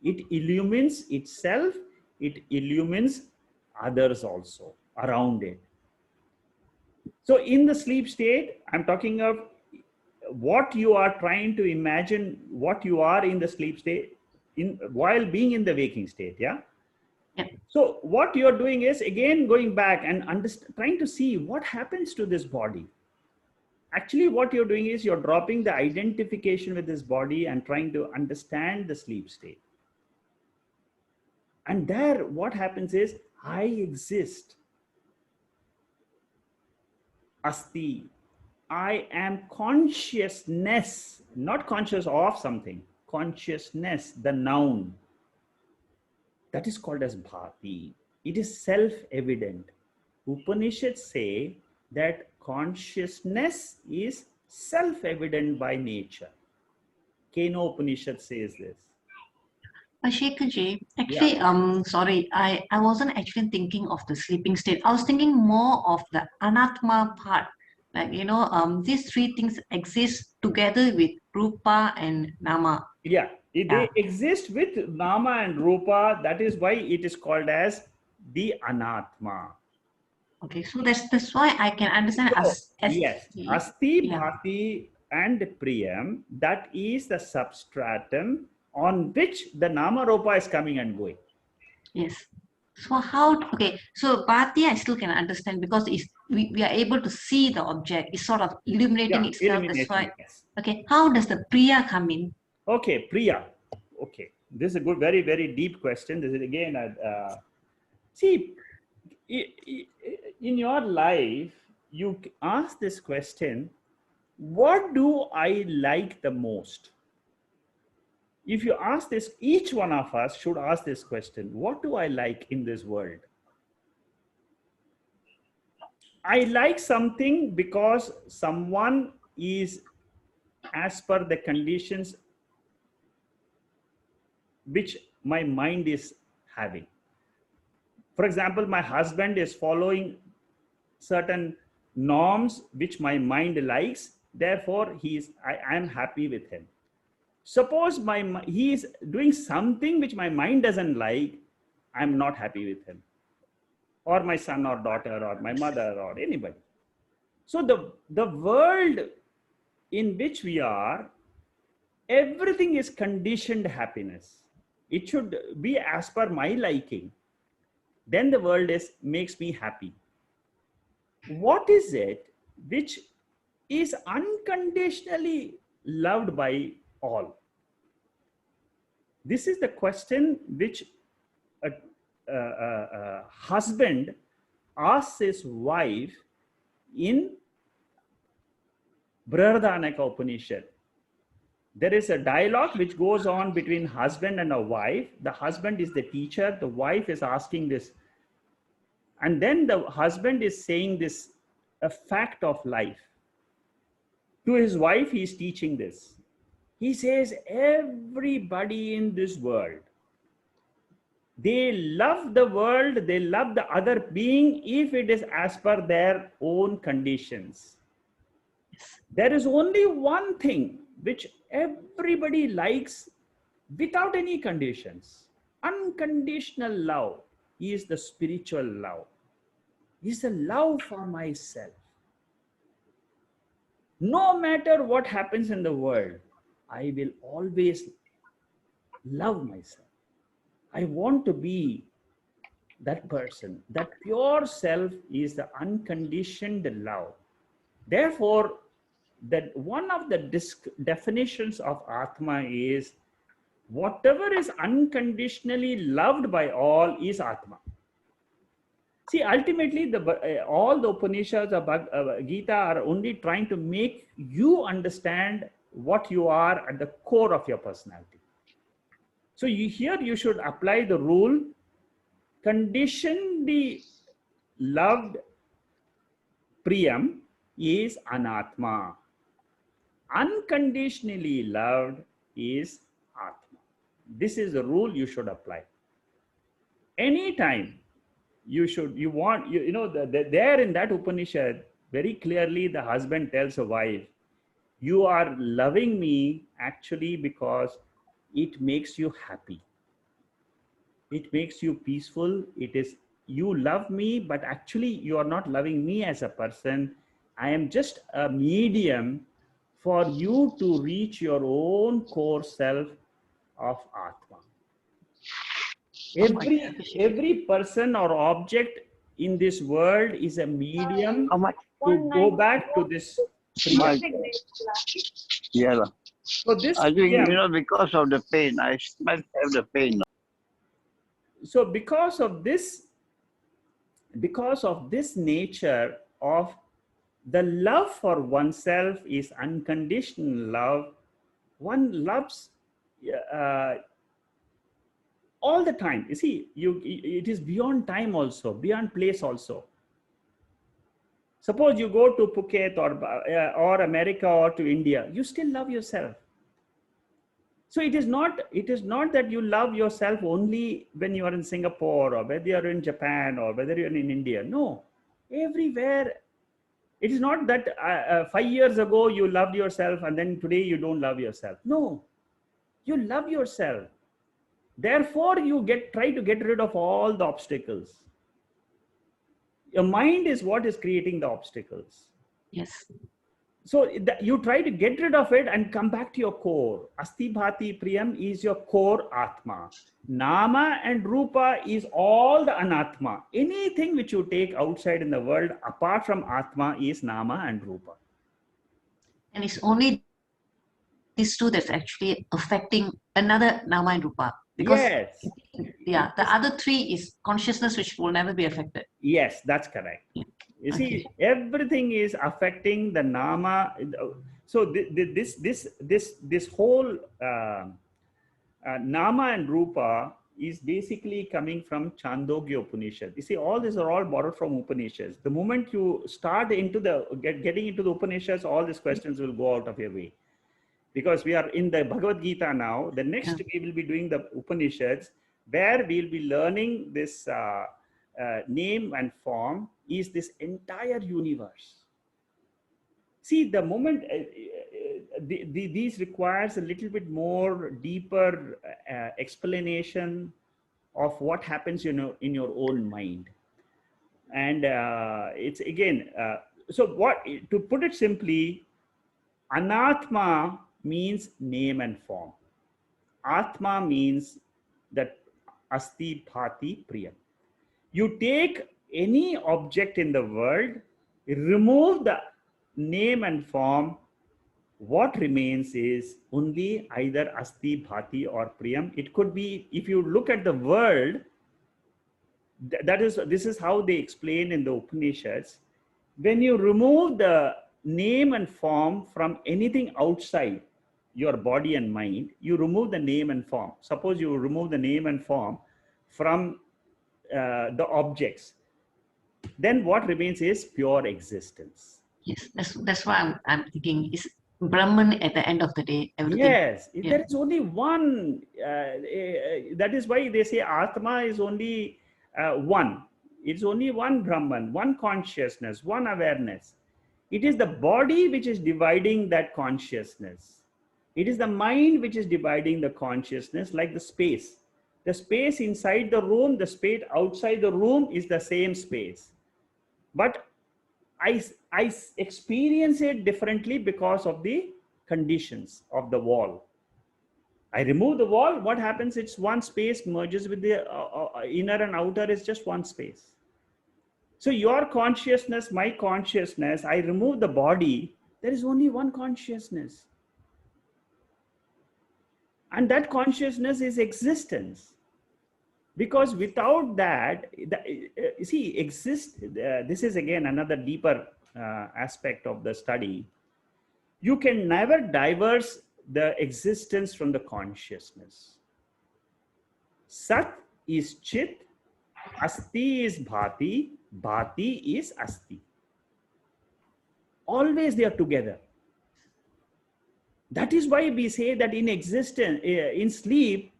[SPEAKER 1] It illumines itself, it illumines others also around it. So in the sleep state, I'm talking of what you are trying to imagine, what you are in the sleep state while being in the waking state. Yeah.
[SPEAKER 4] Yeah.
[SPEAKER 1] So what you're doing is again going back and trying to see what happens to this body. Actually, what you're doing is you're dropping the identification with this body and trying to understand the sleep state. And there, what happens is, I exist. Asti. I am consciousness, not conscious of something. Consciousness, the noun. That is called as bhati. It is self-evident. Upanishads say that consciousness is self-evident by nature. Keno Upanishad says this.
[SPEAKER 4] Shekhaji, actually, sorry, I wasn't actually thinking of the sleeping state. I was thinking more of the anatma part. Like, you know, these three things exist together with rupa and nama.
[SPEAKER 1] Yeah, they exist with nama and rupa. That is why it is called as the anatma.
[SPEAKER 4] Okay, so that's why I can understand
[SPEAKER 1] yes, asti, bhati, and priyam. That is the substratum on which the nama rupa is coming and going.
[SPEAKER 4] Yes. So how? Okay. So bhati I still can understand because we are able to see the object. It's sort of illuminating itself. That's why.
[SPEAKER 1] Yes.
[SPEAKER 4] Okay. How does the priya come in?
[SPEAKER 1] Okay, priya. Okay, this is a good, very, very deep question. This is again, see, in your life, you ask this question, what do I like the most? If you ask this, each one of us should ask this question, what do I like in this world? I like something because someone is as per the conditions which my mind is having. For example, my husband is following certain norms which my mind likes. Therefore, I am happy with him. Suppose he is doing something which my mind doesn't like, I'm not happy with him. Or my son or daughter or my mother or anybody. So the world in which we are, everything is conditioned happiness. It should be as per my liking. Then the world makes me happy. What is it which is unconditionally loved by all? This is the question which a husband asks his wife in Brihadaneka Upanishad. There is a dialogue which goes on between husband and a wife. The husband is the teacher, the wife is asking this. And then the husband is saying this, a fact of life. To his wife, he is teaching this. He says, everybody in this world, they love the world, they love the other being if it is as per their own conditions. There is only one thing which everybody likes without any conditions. Unconditional love is the spiritual love. is a love for myself. No matter what happens in the world, I will always love myself. I want to be that person. That pure self is the unconditioned love. Therefore, that one of the definitions of Atma is whatever is unconditionally loved by all is Atma. See, ultimately, all the Upanishads of Gita are only trying to make you understand what you are at the core of your personality. So here you should apply the rule, conditionally loved Priyam is Anatma. Unconditionally loved is Atma. This is the rule you should apply. Anytime you know, there in that Upanishad, very clearly the husband tells a wife, you are loving me actually because it makes you happy. It makes you peaceful. It is, you love me, but actually you are not loving me as a person. I am just a medium for you to reach your own core self of Atma. Every person or object in this world is a medium to go back to this Priya.
[SPEAKER 3] Yeah.
[SPEAKER 1] So this
[SPEAKER 3] I think,
[SPEAKER 1] Priya,
[SPEAKER 3] you know, because of the pain, I might have the pain.
[SPEAKER 1] so because of this nature of the love for oneself is unconditional love. One loves all the time. You see, it is beyond time also, beyond place also. Suppose you go to Phuket or America or to India, you still love yourself. So it is not that you love yourself only when you are in Singapore or whether you are in Japan or whether you are in India. No, everywhere. It is not that 5 years ago you loved yourself and then today you don't love yourself. No, you love yourself. Therefore, you try to get rid of all the obstacles. Your mind is what is creating the obstacles.
[SPEAKER 4] Yes.
[SPEAKER 1] So you try to get rid of it and come back to your core. Asti Bhati Priyam is your core Atma. Nama and Rupa is all the Anatma. Anything which you take outside in the world apart from Atma is Nama and Rupa.
[SPEAKER 4] And it's only these two that's actually affecting another Nama and Rupa. Because
[SPEAKER 1] Yes.
[SPEAKER 4] yeah, the other three is consciousness which will never be affected.
[SPEAKER 1] Yes, that's correct. You see, everything is affecting the Nama. So this whole Nama and Rupa is basically coming from Chandogya Upanishad. You see, all these are all borrowed from Upanishads. The moment you start into getting into the Upanishads, all these questions will go out of your way. Because we are in the Bhagavad Gita now, the next we will be doing the Upanishads, where we'll be learning this name and form is this entire universe. See, the moment these requires a little bit more deeper explanation of what happens, you know, in your own mind. And it's again, so what, to put it simply, Anatma means name and form. Atma means that Asti Bhati Priyam. You take any object in the world, remove the name and form, what remains is only either Asti Bhati or Priyam. It could be, if you look at the world, this is how they explain in the Upanishads. When you remove the name and form from anything outside your body and mind, you remove the name and form. Suppose you remove the name and form from the objects, then what remains is pure existence.
[SPEAKER 4] Yes, that's why I'm thinking it's Brahman at the end of the day. Everything.
[SPEAKER 1] Yes, there is only one. That is why they say Atma is only one. It's only one Brahman, one consciousness, one awareness. It is the body which is dividing that consciousness. It is the mind which is dividing the consciousness, like the space. The space inside the room, the space outside the room is the same space. But I experience it differently because of the conditions of the wall. I remove the wall, what happens? It's one space merges with the inner and outer is just one space. So your consciousness, my consciousness, I remove the body, there is only one consciousness. And that consciousness is existence. Because without that, this is again another deeper aspect of the study. You can never diverse the existence from the consciousness. Sat is chit, asti is bhati, bhati is asti. Always they are together. That is why we say that in existence, in sleep,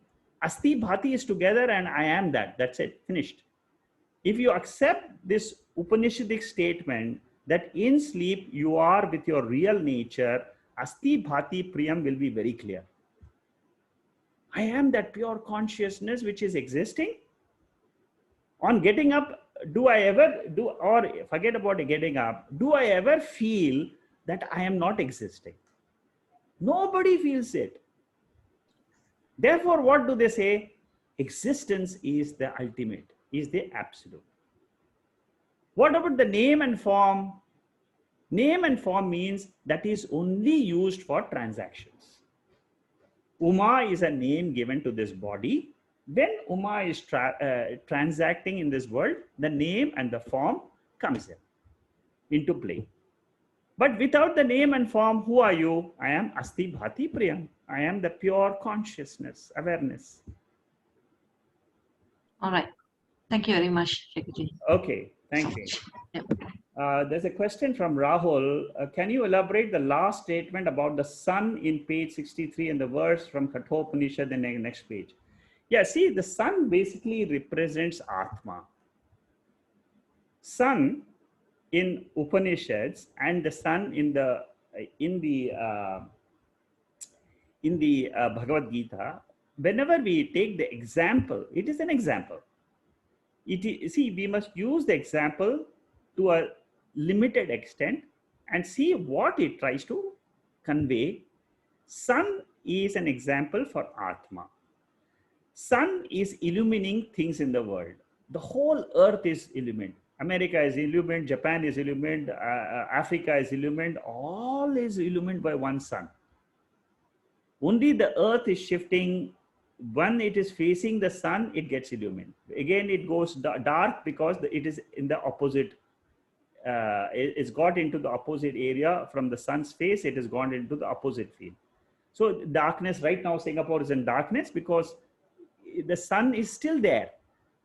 [SPEAKER 1] asti bhati is together and I am that. That's it, finished. If you accept this Upanishadic statement that in sleep you are with your real nature, asti bhati priyam will be very clear. I am that pure consciousness which is existing. On getting up, do I ever do, or forget about getting up, do I ever feel that I am not existing? Nobody feels it. Therefore, what do they say? Existence is the ultimate, is the absolute. What about the name and form? Name and form means that is only used for transactions. Uma is a name given to this body. When Uma is transacting in this world, the name and the form comes into play. But without the name and form, who are you? I am Asti Bhati Priyam. I am the pure consciousness, awareness.
[SPEAKER 4] All right. Thank you very much, Shekhaji.
[SPEAKER 1] Okay, thank you.
[SPEAKER 4] Yep.
[SPEAKER 1] There's a question from Rahul. Can you elaborate the last statement about the sun in page 63 and the verse from Kathopanishad in the next page? Yeah, see, the sun basically represents Atma. Sun in Upanishads and the sun in the Bhagavad Gita, whenever we take the example, it is an example. See, we must use the example to a limited extent and see what it tries to convey. Sun is an example for Atma. Sun is illumining things in the world. The whole earth is illumined. America is illumined, Japan is illumined, Africa is illumined, all is illumined by one sun. Only the earth is shifting. When it is facing the sun, it gets illumined. Again, it goes dark because it is in the opposite. It's got into the opposite area from the sun's face. It has gone into the opposite field. So darkness, right now Singapore is in darkness because the sun is still there,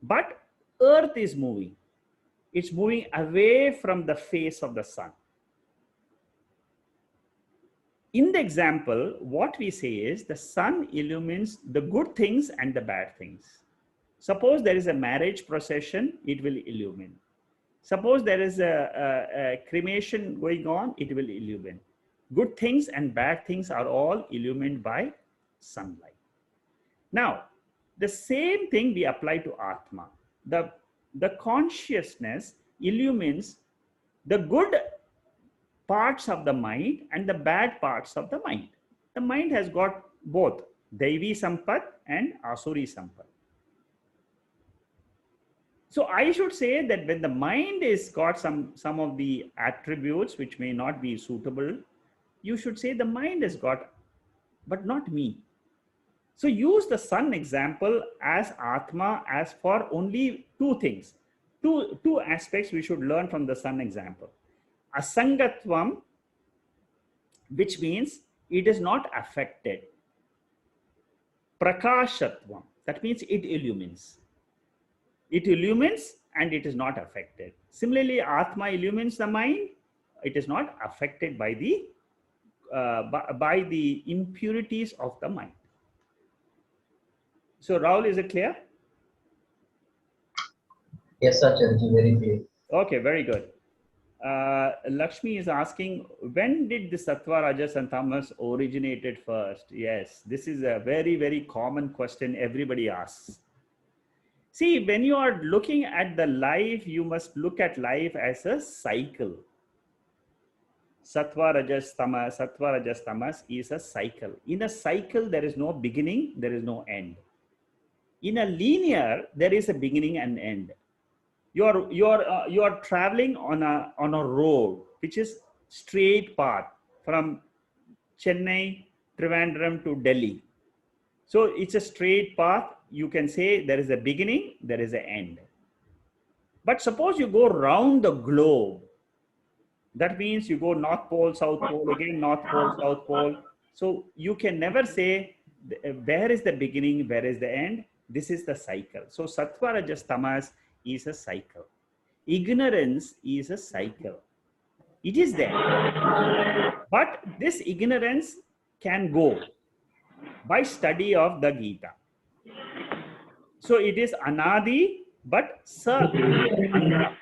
[SPEAKER 1] but earth is moving. It's moving away from the face of the sun. In the example, what we say is the sun illumines the good things and the bad things. Suppose there is a marriage procession, it will illumine. Suppose there is a cremation going on, it will illumine. Good things and bad things are all illumined by sunlight. Now, the same thing we apply to Atma. The consciousness illumines the good parts of the mind and the bad parts of the mind. The mind has got both Daivi Sampat and Asuri Sampat. So I should say that when the mind is got some of the attributes which may not be suitable, you should say the mind has got, but not me. So use the sun example as Atma as for only two things. Two aspects we should learn from the sun example. Asangatvam, which means it is not affected. Prakashatvam, that means it illumines. It illumines and it is not affected. Similarly, Atma illumines the mind. It is not affected by the impurities of the mind. So Rahul, is it clear?
[SPEAKER 5] Yes, Acharya, very clear.
[SPEAKER 1] Okay, very good. Lakshmi is asking, when did the sattva, rajas and tamas originated first? Yes, this is a very, very common question everybody asks. See, when you are looking at the life, you must look at life as a cycle. Sattva, rajas, tamas is a cycle. In a cycle, there is no beginning, there is no end. In a linear, there is a beginning and end. You are traveling on a road which is straight path from Chennai, Trivandrum to Delhi. So it's a straight path. You can say there is a beginning, there is an end. But suppose you go round the globe. That means you go North Pole, South Pole, again North Pole, South Pole. So you can never say where is the beginning, where is the end. This is the cycle. So sattva, rajas, tamas is a cycle. Ignorance is a cycle. It is there. But this ignorance can go by study of the Gita. So it is anadi, but sa anta.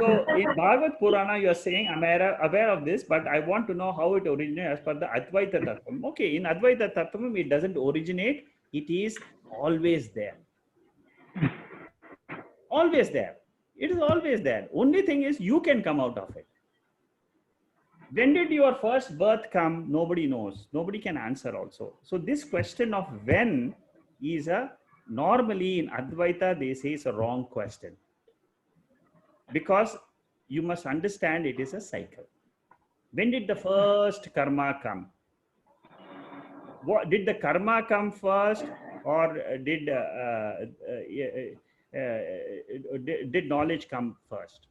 [SPEAKER 1] So in Bhagavad Purana, you are saying, I'm aware of this, but I want to know how it originates as per the Advaita Tattvam. Okay, in Advaita Tattvam, it doesn't originate. It is always there. Always there. It is always there. Only thing is you can come out of it. When did your first birth come? Nobody knows. Nobody can answer also. So this question of when is normally in Advaita, they say it's a wrong question. Because you must understand it is a cycle. When did the first karma come? Did the karma come first, or did knowledge come first?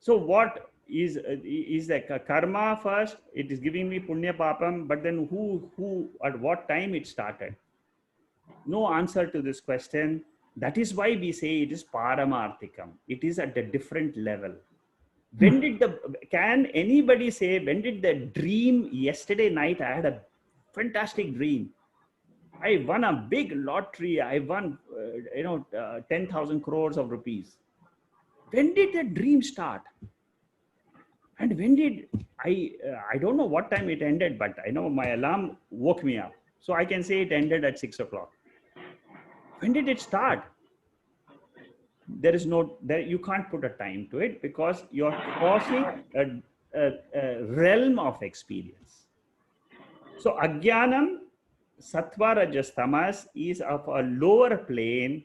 [SPEAKER 1] So what is the karma first? It is giving me punya papam, but then who at what time it started? No answer to this question. That is why we say it is paramarthikam. It is at a different level. When can anybody say, when did the dream? Yesterday night I had a fantastic dream. I won a big lottery. I won 10,000 crores of rupees. When did the dream start? And when did I don't know what time it ended, but I know my alarm woke me up. So I can say it ended at 6 o'clock. When did it start? There is you can't put a time to it, because you're crossing a realm of experience. So agnanam, sattva, rajas, tamas is of a lower plane.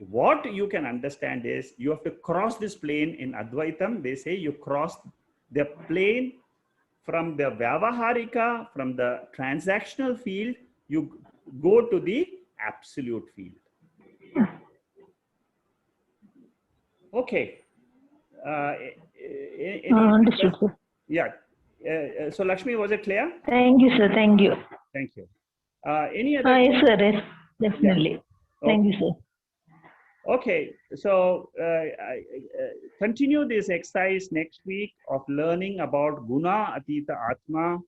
[SPEAKER 1] What you can understand is you have to cross this plane. In Advaitam, they say you cross the plane from the vyavaharika, from the transactional field, you go to the absolute field. Okay.
[SPEAKER 6] Understood, sir.
[SPEAKER 1] Yeah. So Lakshmi, was it clear?
[SPEAKER 6] Thank you, sir. Thank you.
[SPEAKER 1] Thank you. Any other?
[SPEAKER 6] Yes, sir. Yes, definitely.
[SPEAKER 1] Yeah.
[SPEAKER 6] Thank you, sir.
[SPEAKER 1] Okay. So continue this exercise next week of learning about guna, atita, atma,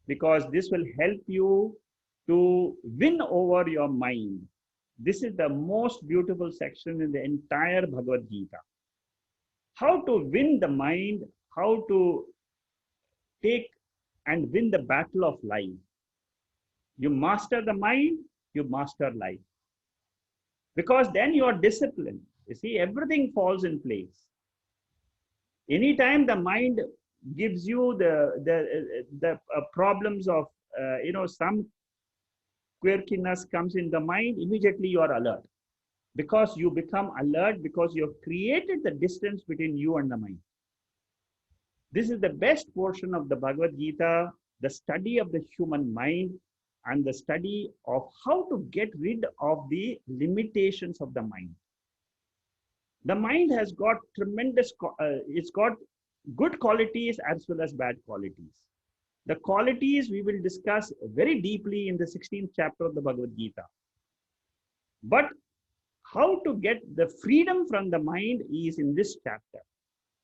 [SPEAKER 1] because this will help you to win over your mind. This is the most beautiful section in the entire Bhagavad Gita. How to win the mind, how to take and win the battle of life. You master the mind, you master life. Because then you are disciplined. You see, everything falls in place. Anytime the mind gives you the problems of, some quirkiness comes in the mind, immediately you are alert. Because you become alert, because you have created the distance between you and the mind. This is the best portion of the Bhagavad Gita, the study of the human mind and the study of how to get rid of the limitations of the mind. The mind has got tremendous, it's got good qualities as well as bad qualities. The qualities we will discuss very deeply in the 16th chapter of the Bhagavad Gita. But how to get the freedom from the mind is in this chapter.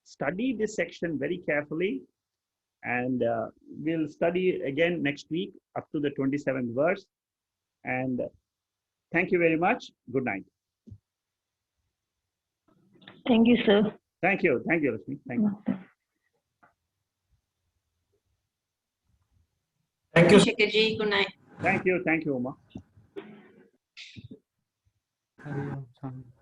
[SPEAKER 1] Study this section very carefully, and we'll study again next week up to the 27th verse. And thank you very much. Good night.
[SPEAKER 6] Thank you, sir.
[SPEAKER 1] Thank you. Thank you, Lakshmi. Thank you.
[SPEAKER 5] Thank you.
[SPEAKER 4] Shekharji. Good night.
[SPEAKER 1] Thank you. Thank you, Uma.
[SPEAKER 7] Hari Om Swami.